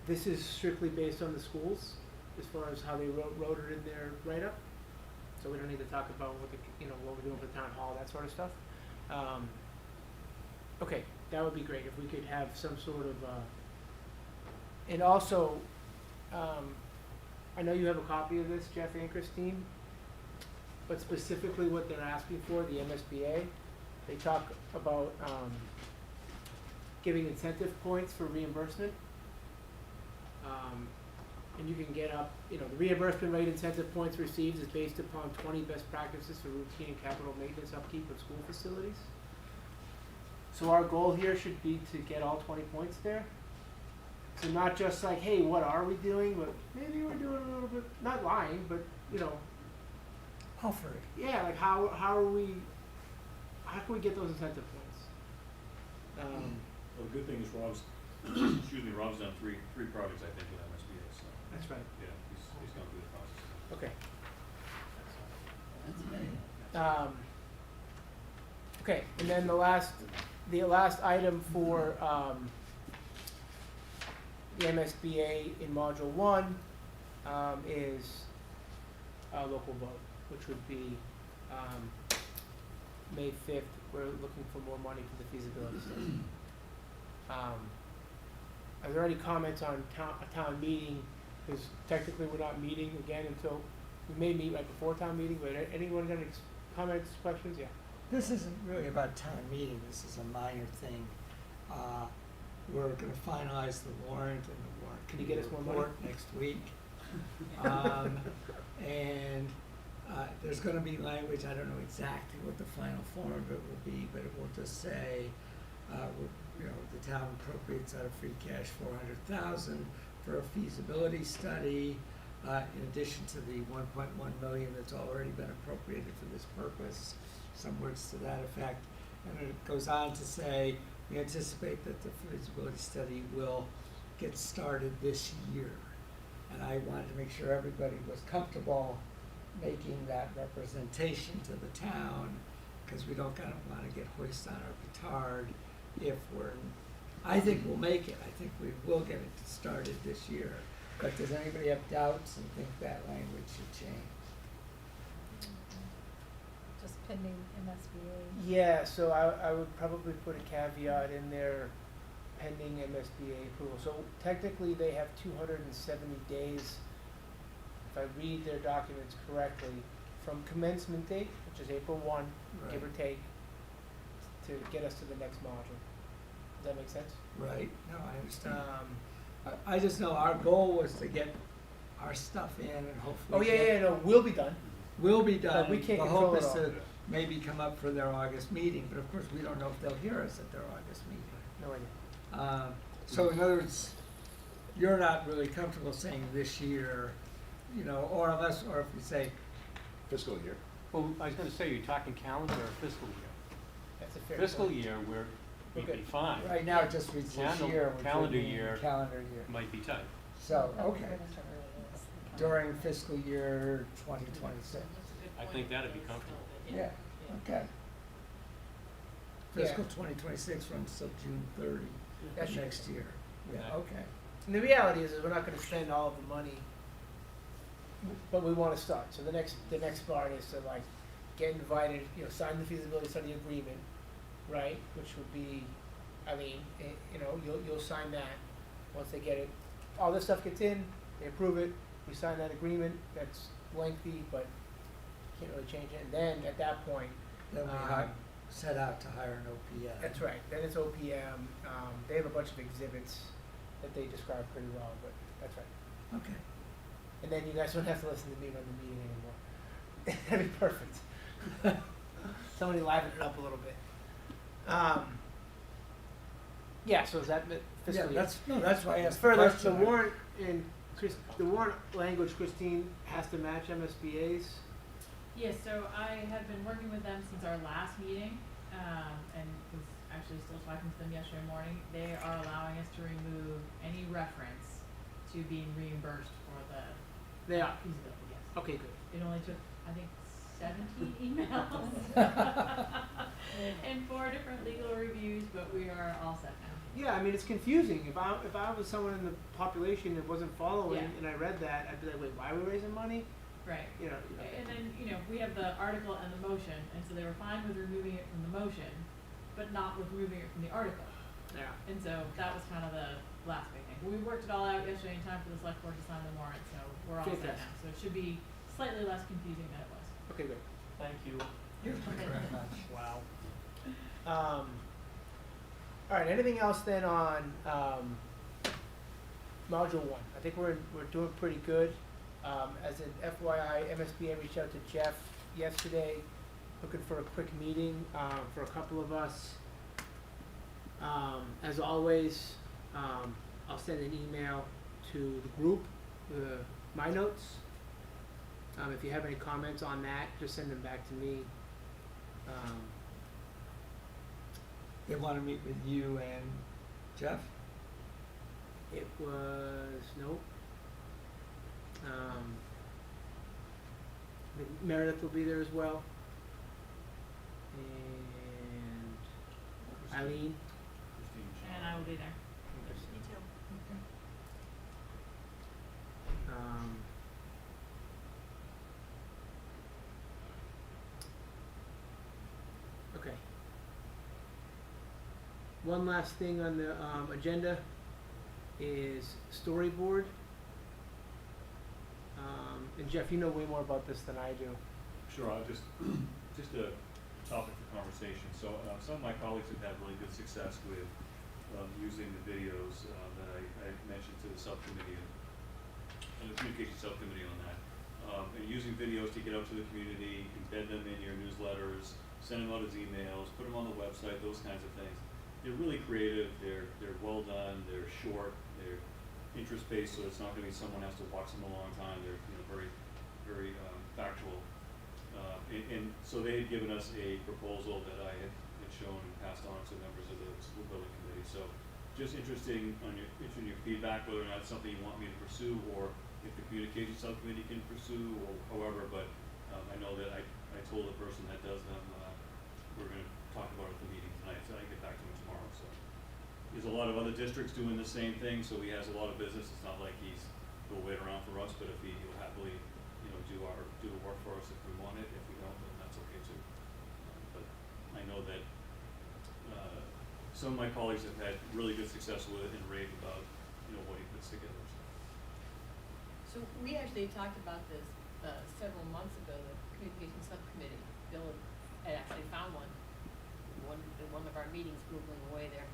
this is strictly based on the schools, as far as how they wrote it in their write-up, so we don't need to talk about what what we're doing for town hall, that sort of stuff. Okay, that would be great, if we could have some sort of, and also, I know you have a copy of this, Jeff and Christine, but specifically what they're asking for, the MSBA, they talk about giving incentive points for reimbursement. And you can get up, the reimbursement rate incentive points received is based upon 20 best practices for routine and capital maintenance upkeep of school facilities. So our goal here should be to get all 20 points there. So not just like, hey, what are we doing, but maybe we're doing a little bit, not lying, but
Offer it.
yeah, like how can we get those incentive points?
Well, the good thing is Rob's, Rob's done three projects, I think, with MSBA, so,
That's right.
yeah, he's gone through the process.
Okay.
That's
Okay, and then the last item for the MSBA in Module 1 is a local vote, which would be May 5th. We're looking for more money for the feasibility study. Are there any comments on a town meeting? Because technically we're not meeting again until, we may meet right before town meeting, but anyone got any comments, questions? Yeah.
This isn't really about town meeting, this is a minor thing. We're gonna finalize the warrant, and the warrant
Can you get us more money?
report next week. And there's gonna be language, I don't know exactly what the final form of it will be, but it will just say, the town appropriates out of free cash $400,000 for a feasibility study, in addition to the $1.1 million that's already been appropriated for this purpose, some words to that effect. And it goes on to say, we anticipate that the feasibility study will get started this year. And I wanted to make sure everybody was comfortable making that representation to the town, because we don't kind of want to get hoisted on our petard if we're I think we'll make it. I think we will get it started this year. But does anybody have doubts and think that language should change?
Just pending MSBA.
Yeah, so I would probably put a caveat in there, pending MSBA approval. So technically, they have 270 days, if I read their documents correctly, from commencement date, which is April 1, give or
Right.
take, to get us to the next module. Does that make sense?
Right? No, I understand. I just know our goal was to get our stuff in and hopefully
Oh, yeah, no, we'll be done.
will be done.
But we can't
The
control
hope
it
is
all.
to maybe come up for their August meeting, but of course, we don't know if they'll hear us at their August meeting.
No idea.
So in other words, you're not really comfortable saying this year, you know, or unless, or if you say,
Fiscal year.
Well, I was gonna say, you're talking calendar or fiscal year?
That's a fair
Fiscal
point.
year, we'd be
Okay.
fine.
right now it just reads this
Calendar-
year, which would
calendar
mean
year.
calendar year.
Might be tight.
So,
Oh,
okay, during fiscal year 2026.
I think that'd be comfortable.
Yeah, okay.
Yeah.
Fiscal 2026 runs till June 30
That
of
should be
next
fine.
year. Yeah,
Yeah.
okay.
And the reality is we're not gonna spend all of the money, but we wanna start. So the next part is to like get invited, you know, sign the feasibility study agreement, right? Which would be, I mean, you know, you'll sign that once they get it. All this stuff gets in, they approve it, we sign that agreement, that's lengthy, but can't really change it. And then at that point,
Then we set out to hire an OPM.
that's right, then it's OPM, they have a bunch of exhibits that they describe pretty well, but that's right.
Okay.
And then you guys don't have to listen to me run the meeting anymore. That'd be perfect. Somebody liven it up a little bit. Yeah, so is that fiscal year?
That's why I asked the
Further,
question.
the warrant the warrant language, Christine, has to match MSBA's.
Yes, so I have been working with them since our last meeting, and was actually still talking to them yesterday morning. They are allowing us to remove any reference to being reimbursed for the
They are.
feasibility, yes.
Okay, good.
It only took, I think, 17 emails and 4 different legal reviews, but we are all set now.
Yeah, I mean, it's confusing. If I was someone in the population that wasn't following
Yeah.
and I read that, I'd be like, wait, why are we raising money?
Right.
You know.
And then, you know, we have the article and the motion, and so they were fine with removing it from the motion, but not with removing it from the article.
Yeah.
And so that was kind of the last big thing. But we worked it all out yesterday in time for the select board to sign the warrant, so we're all set now.
Fantastic.
So it should be slightly less confusing than it was.
Okay, good.
Thank you.
Thank you very much.
Wow.
All right. Anything else then on module 1? I think we're doing pretty good. As an FYI, MSBA reached out to Jeff yesterday, looking for a quick meeting for a couple of us. As always, I'll send an email to the group, my notes. If you have any comments on that, just send them back to me.
They want to meet with you and Jeff?
It was, nope. I think Meredith will be there as well. And Eileen.
And I will be there.
Me too.
Okay. One last thing on the agenda is storyboard. And Jeff, you know way more about this than I do.
Sure, I'll just a topic for conversation. So some of my colleagues have had really good success with using the videos that I mentioned to the subcommittee and the communication subcommittee on that. And using videos to get out to the community, embed them in your newsletters, send them out as emails, put them on the website, those kinds of things. They're really creative, they're well done, they're short, they're interest-based, so it's not gonna be someone has to watch them a long time, they're very factual. And so they had given us a proposal that I had shown and passed on to members of the school building committee. So just interested in your feedback, whether or not it's something you want me to pursue, or if the communication subcommittee can pursue, or however, but I know that I told the person that does them, we're gonna talk about it at the meeting tonight, so I can get back to them tomorrow, so. there's a lot of other districts doing the same thing, so he has a lot of business. It's not like he'll wait around for us, but if he'll happily, you know, do the work for us if we want it. If we don't, then that's okay too. But I know that some of my colleagues have had really good success with it and rave about, you know, what he puts together.
So we actually talked about this several months ago, the communication subcommittee. Bill had actually found one in one of our meetings, Googling away there.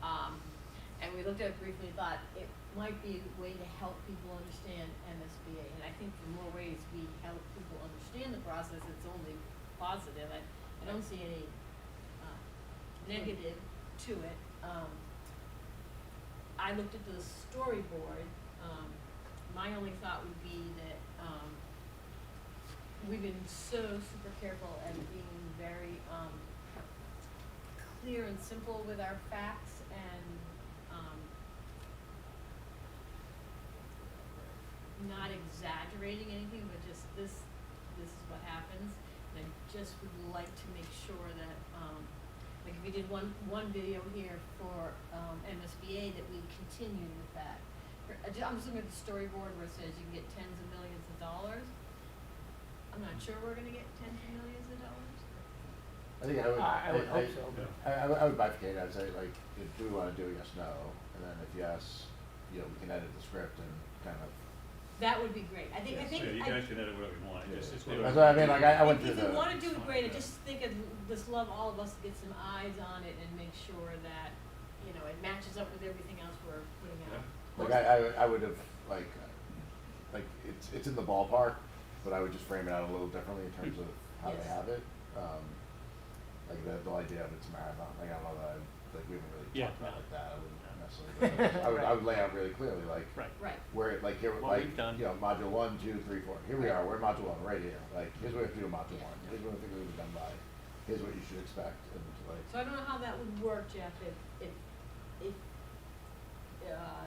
And we looked at it briefly and thought it might be a way to help people understand MSBA. And I think the more ways we help people understand the process, it's only positive. I don't see any negative to it. I looked at the storyboard. My only thought would be that we've been so super careful at being very clear and simple with our facts and not exaggerating anything, but just this is what happens. And I just would like to make sure that like if we did one video here for MSBA, that we continue with that. I'm just looking at the storyboard where it says you can get tens of millions of dollars. I'm not sure we're gonna get tens of millions of dollars.
I think I would
hope so.
I would bifurcate. I'd say, like, do we want to do yes, no, and then if yes, you know, we can edit the script and kind of.
That would be great. I think.
Yes.
I think.
Yeah, you guys can edit whatever you want. It's
That's
whatever.
what I mean. Like I went
If
through
you
the.
want to do it great, I just think I'd just love all of us to get some eyes on it and make sure that, you know, it matches up with everything else we're putting out.
Like I would have like it's in the ballpark, but I would just frame it out a little differently in terms of how
Yes.
they have it. Like the whole idea of it's a marathon. Like I don't know that we haven't really
Yeah.
talked about it like that. I wouldn't necessarily. I would lay out really clearly like
Right.
Right.
where like here
What
like
we've done.
you know module 1, 2, 3, 4. Here we are. We're in module 1 right here. Like here's what we have to do in module 1. Here's what we think we've done by. Here's what you should expect and like.
So I don't know how that would work, Jeff, if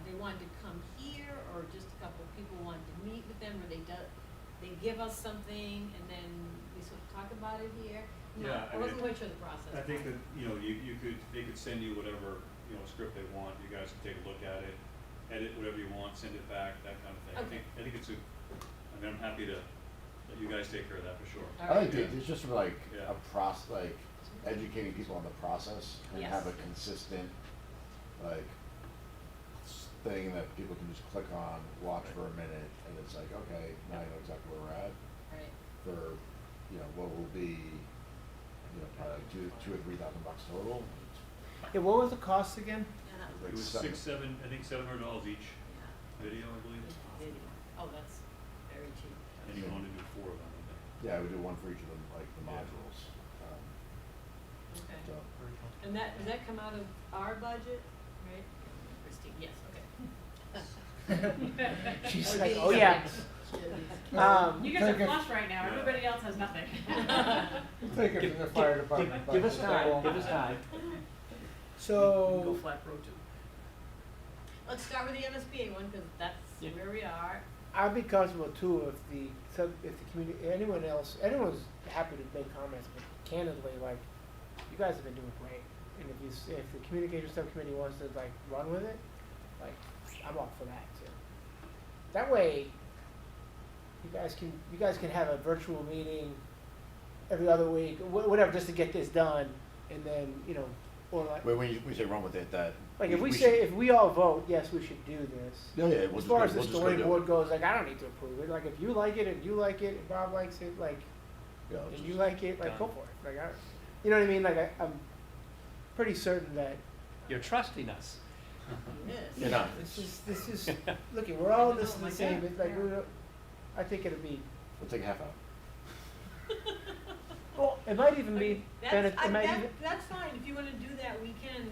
they wanted to come here, or just a couple of people wanted to meet with them, or they give us something and then we sort of talk about it here.
Yeah,
I wasn't quite sure the process.
I think that, you know, they could send you whatever, you know, script they want. You guys can take a look at it, edit whatever you want, send it back, that kind of thing.
Okay.
I think I'm happy to let you guys take care of that for sure.
All
I
right.
think it's just like
Yeah.
like educating people on the process and
Yes.
have a consistent like thing that people can just click on, watch for a minute, and it's like, okay, now I know exactly where we're at
Right.
for, you know, what will be, you know, probably like $2,000 or $3,000 total.
Yeah, what was the cost again?
Yeah, that was
Like
It was
seven.
I think $700 each
yeah.
video, I believe.
Video. Oh, that's very cheap.
And you want to do 4 of them, I think.
Yeah, we do one for each of them, like the
Yeah.
modules.
Okay.
So,
And does that come out of our budget, right? Christine, yes, okay.
She's
Or
like,
these
oh yeah.
things.
You guys are
take it-
flush right now,
Yeah.
everybody else has nothing.
Take it from the fire department.
Give us
budget.
time, give us time.
So,
flat road too.
Let's start with the MSBA one, because that's
Yeah.
where we are.
I'd be comfortable too if the community, anyone's happy to make comments, but candidly, like, you guys have been doing great. And if the communication subcommittee wants to like run with it, like, I'm all for that too. That way, you guys can have a virtual meeting every other week, whatever, just to get this done, and then, you know, or like,
when we say run with it, that.
like if we
should-
say, if we all vote, yes, we should do this.
Yeah, yeah,
As far as the storyboard goes, like, I don't need to approve it. Like, if you like it and you like it and Bob likes it, like,
Yeah,
and
just-
you like it, like,
done.
go for it. Like, you know what I mean? Like, I'm pretty certain that,
You're trusting us.
Yes.
You're not.
this is, look, we're all in this
Oh my
the same,
God.
it's like,
Yeah.
I think it'll be,
We'll take a half hour.
well, it might even be,
That's,
it might even,
that's fine, if you wanna do that, we can,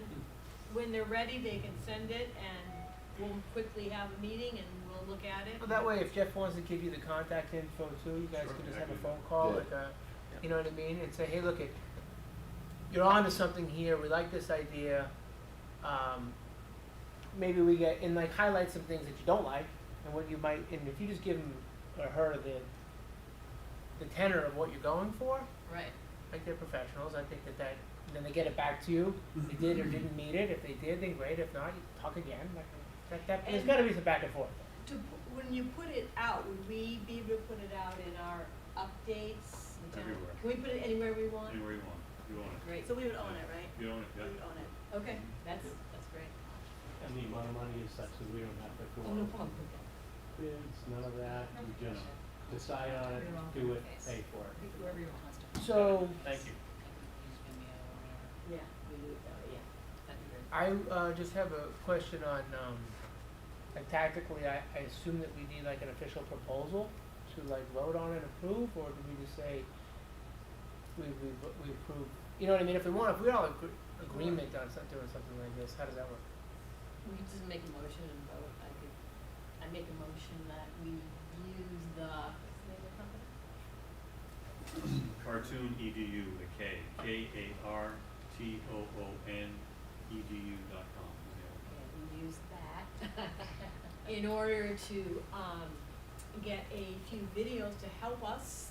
when they're ready, they can send it, and we'll quickly have a meeting, and we'll look at it.
well, that way, if Jeff wants to give you the contact info too, you guys
Sure,
can just
yeah,
have a
good.
phone call,
Yeah.
like, you know what I mean? And say, hey, look, you're onto something here, we like this idea, maybe we get, and like highlight some things that you don't like, and what you might, and if you just give him or her the tenor of what you're going for,
Right.
like they're professionals, I think that and then they get it back to you. They did or didn't meet it. If they did, then great. If not, you talk again. There's got to be some back and forth.
When you put it out, would we be able to put it out in our updates? in town?
Everywhere.
Can we put it anywhere we want?
Anywhere you want, you own it.
Great.
So we would own it, right?
You own it,
We
yeah.
would own it.
Okay, that's great.
And the amount of money is such that we don't have to go
Oh, no
on
problem.
bids, none of that, we just decide on it, do it, pay for it.
Whoever you want.
So
Thank you.
Yeah, we do it that way, yeah. That'd be great.
I just have a question on, like tactically, I assume that we need like an official proposal to like vote on and approve, or do we just say we approve? You know what I mean? If we all agreement on doing something like this, how does that work?
We could just make a motion and vote. I make a motion that we use what's the name of the company?
Cartoon EDU, the KARTOON.com.
And we use that in order to get a few videos to help us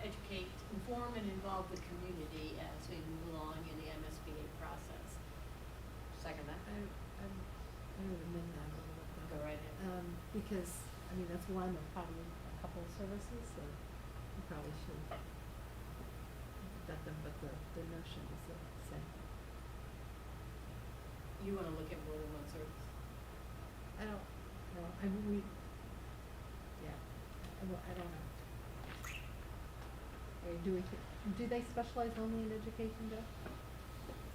educate, inform, and involve the community as we move along in the MSBA process. Second that?
I would amend that a little bit
Go
though.
right ahead.
Because, I mean, that's one of probably a couple of services, so you probably should vet them, but the notion is the same.
You wanna look at more than one service?
I don't, well, I mean, I don't know. Do they specialize only in education, Jeff?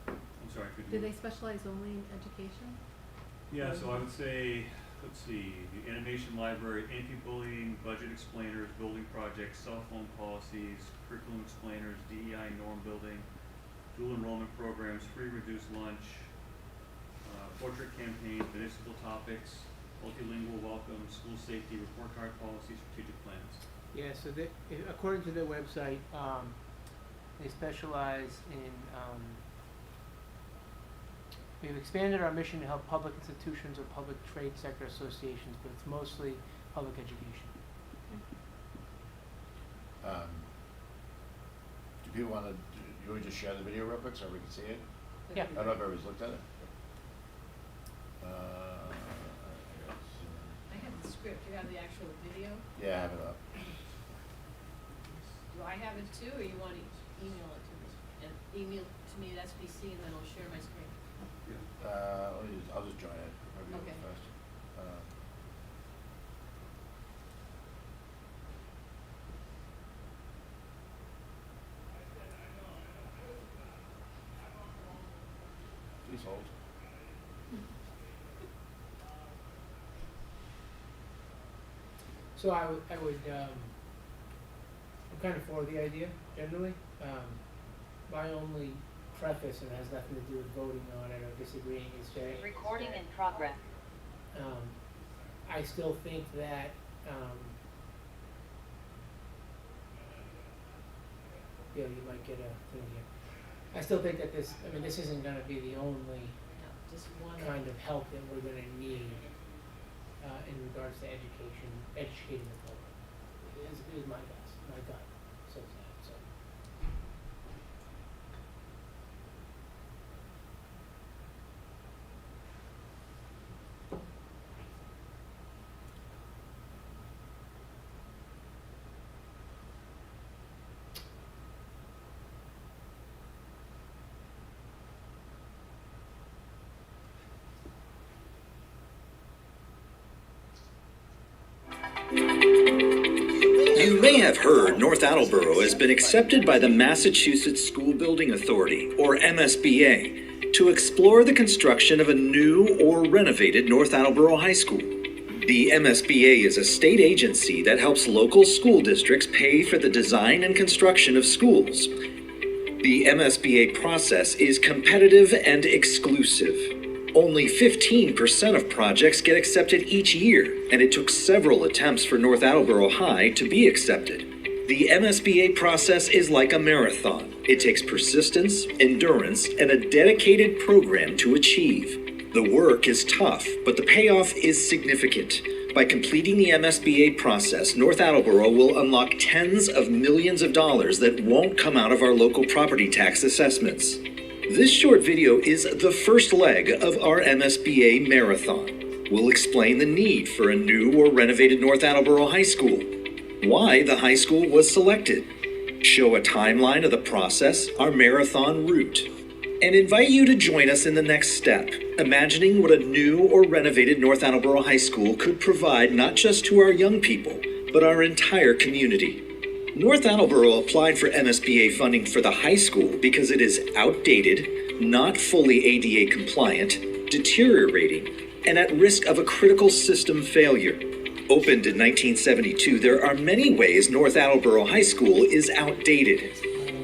I'm sorry, could
Do
you?
they specialize only in education?
Yeah, so I would say, let's see, the animation library, anti-bullying, budget explainers, building projects, cell phone policies, curriculum explainers, DEI norm building, dual enrollment programs, free reduced lunch, portrait campaign, municipal topics, multilingual welcome, school safety, report card policy, strategic plans.
Yeah, so according to their website, they specialize in, we've expanded our mission to help public institutions or public trade sector associations, but it's mostly public education.
Do people wanna, you want to just share the video real quick so we can see it?
Yeah.
I don't know if everybody's looked at it.
I have the script. You have the actual video?
Yeah, I have it up.
Do I have it too, or you want to email it to me? And email to me at SBC, and then I'll share my screen.
I'll just join it, maybe
Okay.
fast. Please hold.
So I'm kind of for the idea, generally. My only preface, and it has nothing to do with voting on it or disagreeing, is that
Recording in progress.
I still think that you might get a thing here. I still think that this isn't gonna be the only
No, just one.
kind of help that we're gonna need in regards to educating the public, is my guess, my gut says that, so.
You may have heard North Attleboro has been accepted by the Massachusetts School Building Authority, or MSBA, to explore the construction of a new or renovated North Attleboro High School. The MSBA is a state agency that helps local school districts pay for the design and construction of schools. The MSBA process is competitive and exclusive. Only 15% of projects get accepted each year, and it took several attempts for North Attleboro High to be accepted. The MSBA process is like a marathon. It takes persistence, endurance, and a dedicated program to achieve. The work is tough, but the payoff is significant. By completing the MSBA process, North Attleboro will unlock tens of millions of dollars that won't come out of our local property tax assessments. This short video is the first leg of our MSBA marathon. We'll explain the need for a new or renovated North Attleboro High School, why the high school was selected, show a timeline of the process, our marathon route, and invite you to join us in the next step, imagining what a new or renovated North Attleboro High School could provide not just to our young people, but our entire community. North Attleboro applied for MSBA funding for the high school because it is outdated, not fully ADA compliant, deteriorating, and at risk of a critical system failure. Opened in 1972, there are many ways North Attleboro High School is outdated.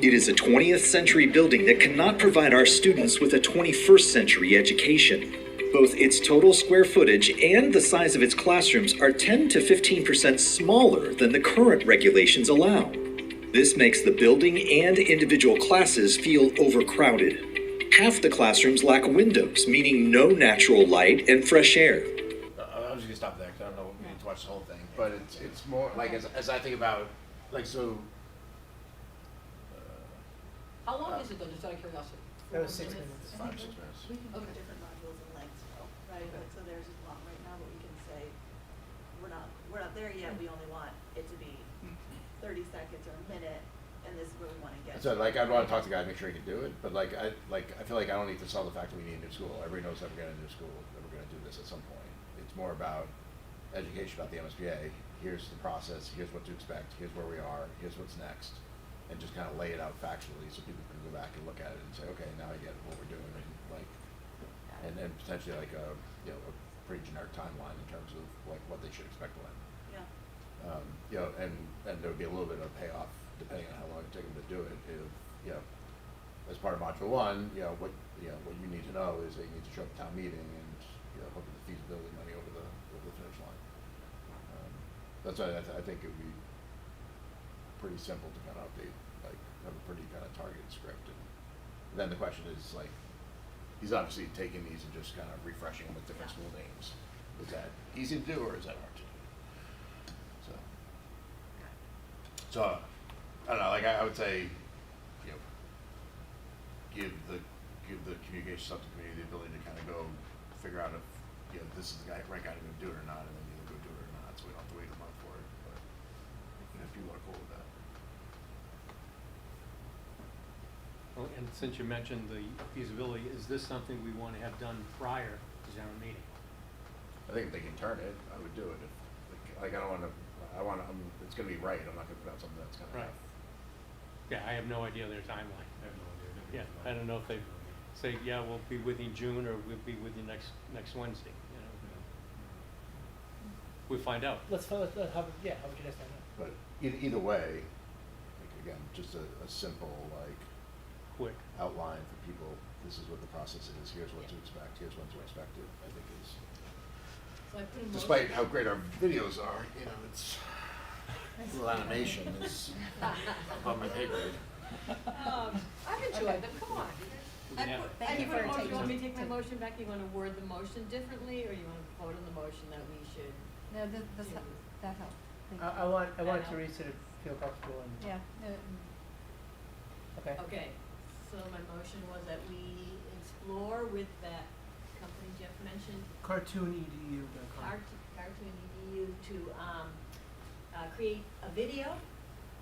It is a 20th century building that cannot provide our students with a 21st century education. Both its total square footage and the size of its classrooms are 10 to 15% smaller than the current regulations allow. This makes the building and individual classes feel overcrowded. Half the classrooms lack windows, meaning no natural light and fresh air.
I was just gonna stop there because I don't know, we need to watch the whole thing, but it's more like as I think about, like, so.
How long is it though, just out of curiosity?
That was 6 minutes.
5 or 6 minutes.
We can do different modules and lengths, right? Like, so theirs is long right now, but we can say, we're not there yet, we only want it to be 30 seconds or a minute, and this is where we wanna get.
So like, I'd wanna talk to the guy, make sure he can do it, but I feel like I don't need to sell the fact that we need a new school. Everybody knows that we're getting a new school, that we're gonna do this at some point. It's more about education about the MSBA. Here's the process, here's what to expect, here's where we are, here's what's next. And just kind of lay it out factually so people can go back and look at it and say, okay, now I get what we're doing, and then potentially like a pretty generic timeline in terms of like what they should expect when.
Yeah.
And there would be a little bit of payoff depending on how long it takes them to do it. If as part of module 1, what you need to know is that you need to show up at town meeting and hook the feasibility money over the finish line. That's why I think it would be pretty simple to kind of update, like have a pretty kind of targeted script, and then the question is like, he's obviously taking these and just kind of refreshing them with different school names. Is that easy to do or is that hard to do? So I don't know. Like I would say, give the communication subcommittee the ability to kind of go figure out if this is the right guy to go do it or not, and then either go do it or not, so we don't have to wait a month for it. But if people are cool with that.
Well, and since you mentioned the feasibility, is this something we want to have done prior to town meeting?
I think if they can turn it, I would do it. If like I don't want to. It's going to be right. I'm not going to put out something that's going to.
Right. Yeah, I have no idea their timeline.
I have no idea.
Yeah, I don't know if they say, yeah, we'll be with you June or we'll be with you next Wednesday. We'll find out.
How would you guys find out?
But either way, like again, just a simple like
Quick.
outline for people. This is what the process is. Here's what to expect. Here's when to expect it. I think is.
So I put a
Despite
motion-
how great our videos are, it's a little animation is above my pay grade.
I've enjoyed them, come on.
Yeah.
Thank you for
You
taking.
want me to take my motion back, you wanna word the motion differently, or you wanna vote on the motion that we should?
No, that helped. Thank you.
I want
That
Teresa to feel comfortable and.
Yeah, no,
Okay.
Okay, so my motion was that we explore with that company Jeff mentioned,
CartoonEDU.com.
Cartoon EDU to, create a video,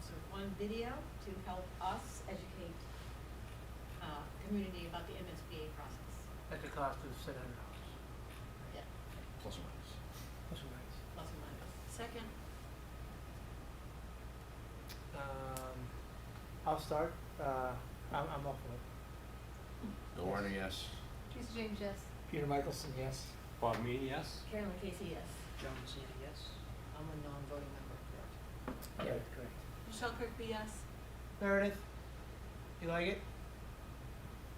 so one video to help us educate, community about the MSBA process.
At the cost of $700.
Yeah,
Plus or minus.
Plus or minus.
plus or minus.
Second.
I'll start. I'm all for it.
Bill Warner, yes.
Teresa James, yes.
Peter Michelson, yes.
Bob Meany, yes?
Carolyn Casey, yes.
John Cena, yes.
I'm a non-voting member, correct?
Yeah, correct.
Michelle Kirkby, yes.
Meredith, you like it?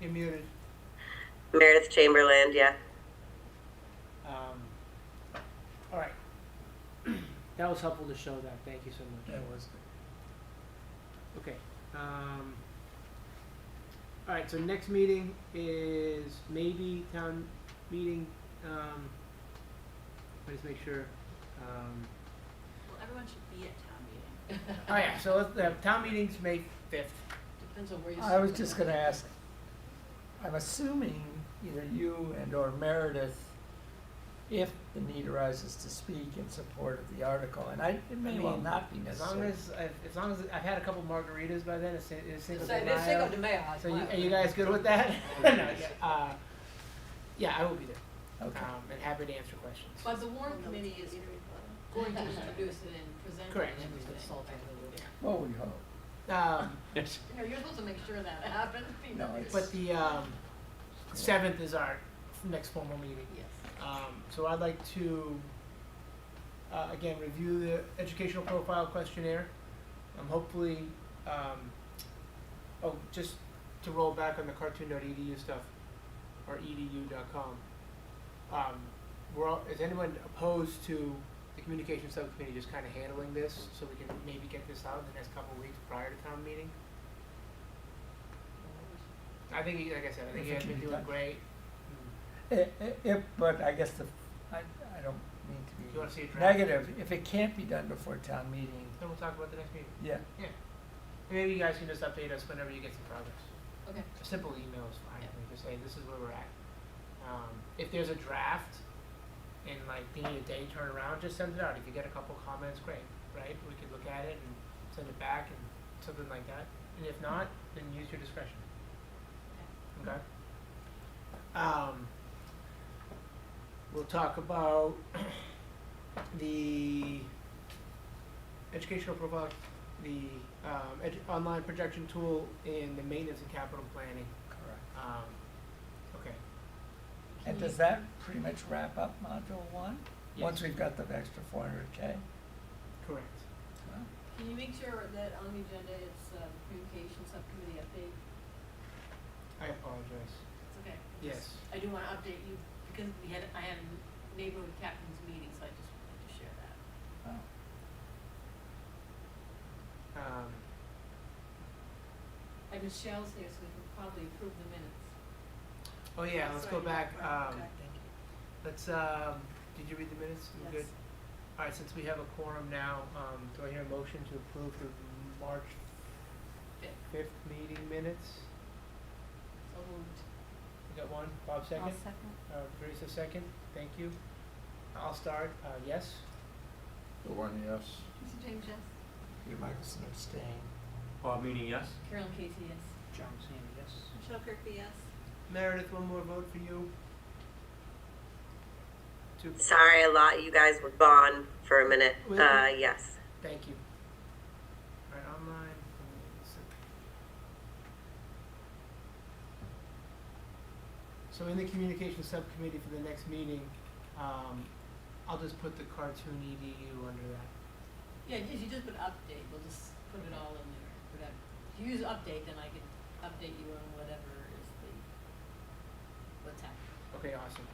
You're muted.
Meredith Chamberlain, yeah.
All right. That was helpful to show that. Thank you so much.
That was good.
Okay. All right. So next meeting is maybe town meeting. Let's make sure.
Well, everyone should be at town meeting.
Oh yeah. So let's have town meetings May 5th.
Depends on where you.
I was just gonna ask, I'm assuming either you and or Meredith, if the need arises to speak in support of the article, and it may well not be
As
necessary.
long as I've had a couple margaritas by then, it's Cinco de
It's Cinco de
Mayo.
Mayo.
So are you guys good with that? No, yeah, yeah, I will be there.
Okay.
And happy to answer questions.
But the warrant committee is going to introduce it and present it
Correct.
and everything.
Well, we hope.
Yes.
You know, you're supposed to make sure that happens.
No, it's-
But the 7th is our next formal meeting.
Yes.
So I'd like to, again, review the educational profile questionnaire. Hopefully, just to roll back on the cartoon.edu stuff, or edu.com. Is anyone opposed to the communication subcommittee just kind of handling this, so we can maybe get this out in the next couple of weeks prior to town meeting? I think, like I said, I think you guys have been doing great.
But I guess I don't mean to
You wanna see a
be
draft?
negative, if it can't be done before town meeting,
Then we'll talk about the next meeting.
yeah.
Yeah. Maybe you guys can just update us whenever you get some progress.
Okay.
A simple email is fine.
Yeah.
We just say, this is where we're at. If there's a draft and like they need a day turnaround, just send it out. If you get a couple comments, great, right? We could look at it and send it back and something like that. And if not, then use your discretion. Okay? We'll talk about the educational profile, the online projection tool, and the maintenance and capital planning.
Correct.
Okay.
And does that pretty much wrap up module 1?
Yes.
Once we've got the extra 400K?
Correct.
Well,
Can you make sure that on the agenda it's communication subcommittee update?
I apologize.
It's okay.
Yes.
I do want to update you because I had a neighborhood captain's meeting, so I just wanted to share that.
oh.
And Michelle's here, so we can probably approve the minutes.
Oh yeah, let's go
Sorry,
back.
okay.
Let's, did you read the minutes? You
Yes.
good? Alright, since we have a quorum now, do I hear a motion to approve the March
Fifth.
5th meeting minutes?
So moved.
We got one, Bob second?
I'll second.
Teresa second, thank you. I'll start, yes?
The one, yes.
Mr. James, yes.
Peter Michelson abstain.
Bob Meany, yes?
Carolyn Casey, yes.
John Sandy, yes.
Michelle Kirkby, yes.
Meredith, one more vote for you. Two.
Sorry, a lot. You guys were gone for a minute.
Well-
Yes.
Thank you. Alright, online. So in the communication subcommittee for the next meeting, I'll just put the cartoon EDU under that.
Yeah, if you just put update, we'll just put it all in there. Whatever. If you use update, then I can update you on whatever is what's happening.
Okay, awesome.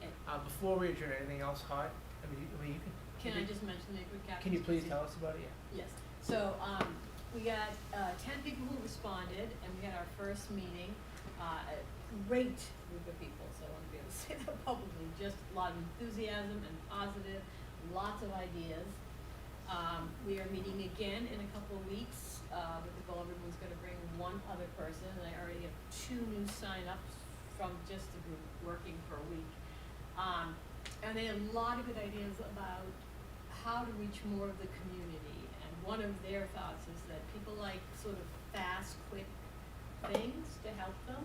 And
Before we adjourn, anything else hot? I mean, you can.
can I just mention the neighborhood captain's
Can you please
meeting?
tell us about it? Yeah.
Yes, so, we got, 10 people who responded, and we had our first meeting, a great group of people, so I wanna be able to say that publicly, just a lot of enthusiasm and positive, lots of ideas. We are meeting again in a couple of weeks, with the goal everyone's gonna bring one other person, and I already have 2 new sign-ups from just the group working for a week. And they had a lot of good ideas about how to reach more of the community. And one of their thoughts is that people like sort of fast, quick things to help them.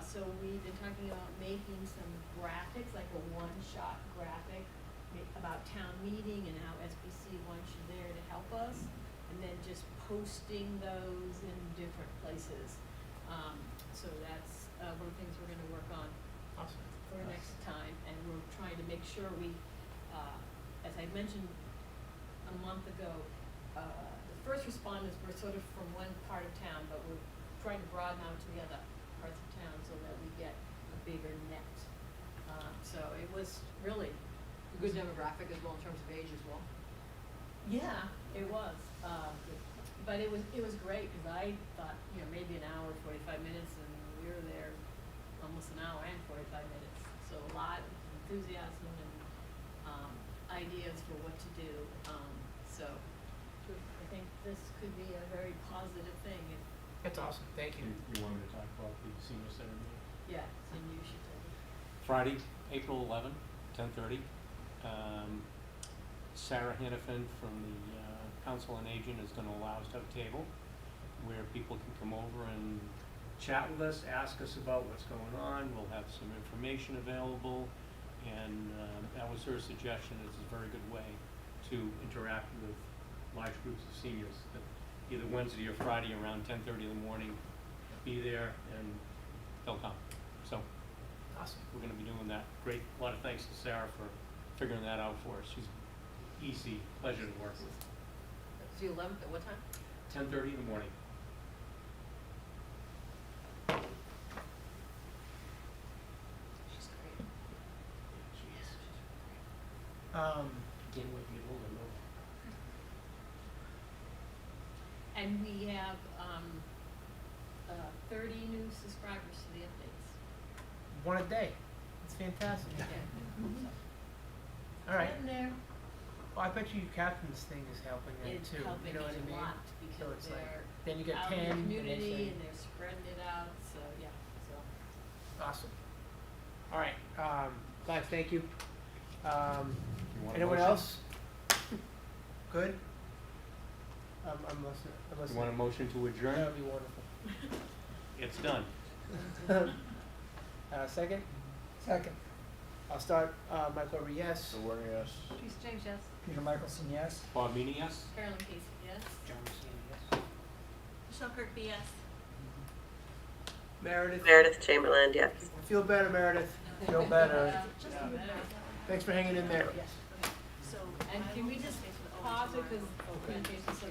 So we've been talking about making some graphics, like a one-shot graphic about town meeting and how SBC wants you there to help us. And then just posting those in different places. So that's one of the things we're gonna work on
Awesome.
for next time, and we're trying to make sure we, as I mentioned a month ago, the first responders were sort of from one part of town, but we're trying to broaden out to the other parts of town so that we get a bigger net. So it was really a good demographic as well in terms of age as well. Yeah, it was, but it was great, cause I thought, maybe an hour, 45 minutes, and we were there almost an hour and 45 minutes. So a lot of enthusiasm and ideas for what to do. So I think this could be a very positive thing if
That's awesome, thank you.
You want me to talk about the senior center meeting?
Yeah, so you should tell me.
Friday, April 11, 10:30. Sarah Hannafin from the Council on Aging is going to allow us to have a table where people can come over and chat with us, ask us about what's going on. We'll have some information available, and that was her suggestion. It's a very good way to interact with large groups of seniors. That either Wednesday or Friday around 10:30 in the morning, be there and they'll come. So
Awesome.
we're going to be doing that. Great. A lot of thanks to Sarah for figuring that out for us. She's easy, pleasure to work with.
It's the 11th, at what time?
10:30 in the morning.
She's great.
She is.
Can't wait to get older, no.
And we have, 30 new subscribers to the updates.
One a day. It's fantastic.
Yeah.
All right.
In there,
Well, I bet you Captain's thing is helping them
it's
too.
helping
You know what I
a
mean?
lot
So
because
it's like,
they're
then you get
out
10
in the
and they
community
say,
and they're spreading it out, so, yeah, so.
awesome. All right, guys, thank you.
You want a
Anyone
motion?
else? Good? I'm listening, I'm
You
listening.
want a motion to adjourn?
That would be wonderful.
It's done.
Second?
Second.
I'll start, Michael Overy, yes.
So we're, yes.
Teresa James, yes.
Peter Michelson, yes?
Bob Meany, yes?
Carolyn Casey, yes?
John Messina, yes.
Michelle Kirkby, yes.
Meredith?
Meredith Chamberlain, yes.
Feel better, Meredith.
Feel better.
Just a minute.
Thanks for hanging in there.
So.
And can we just pause it, cause, so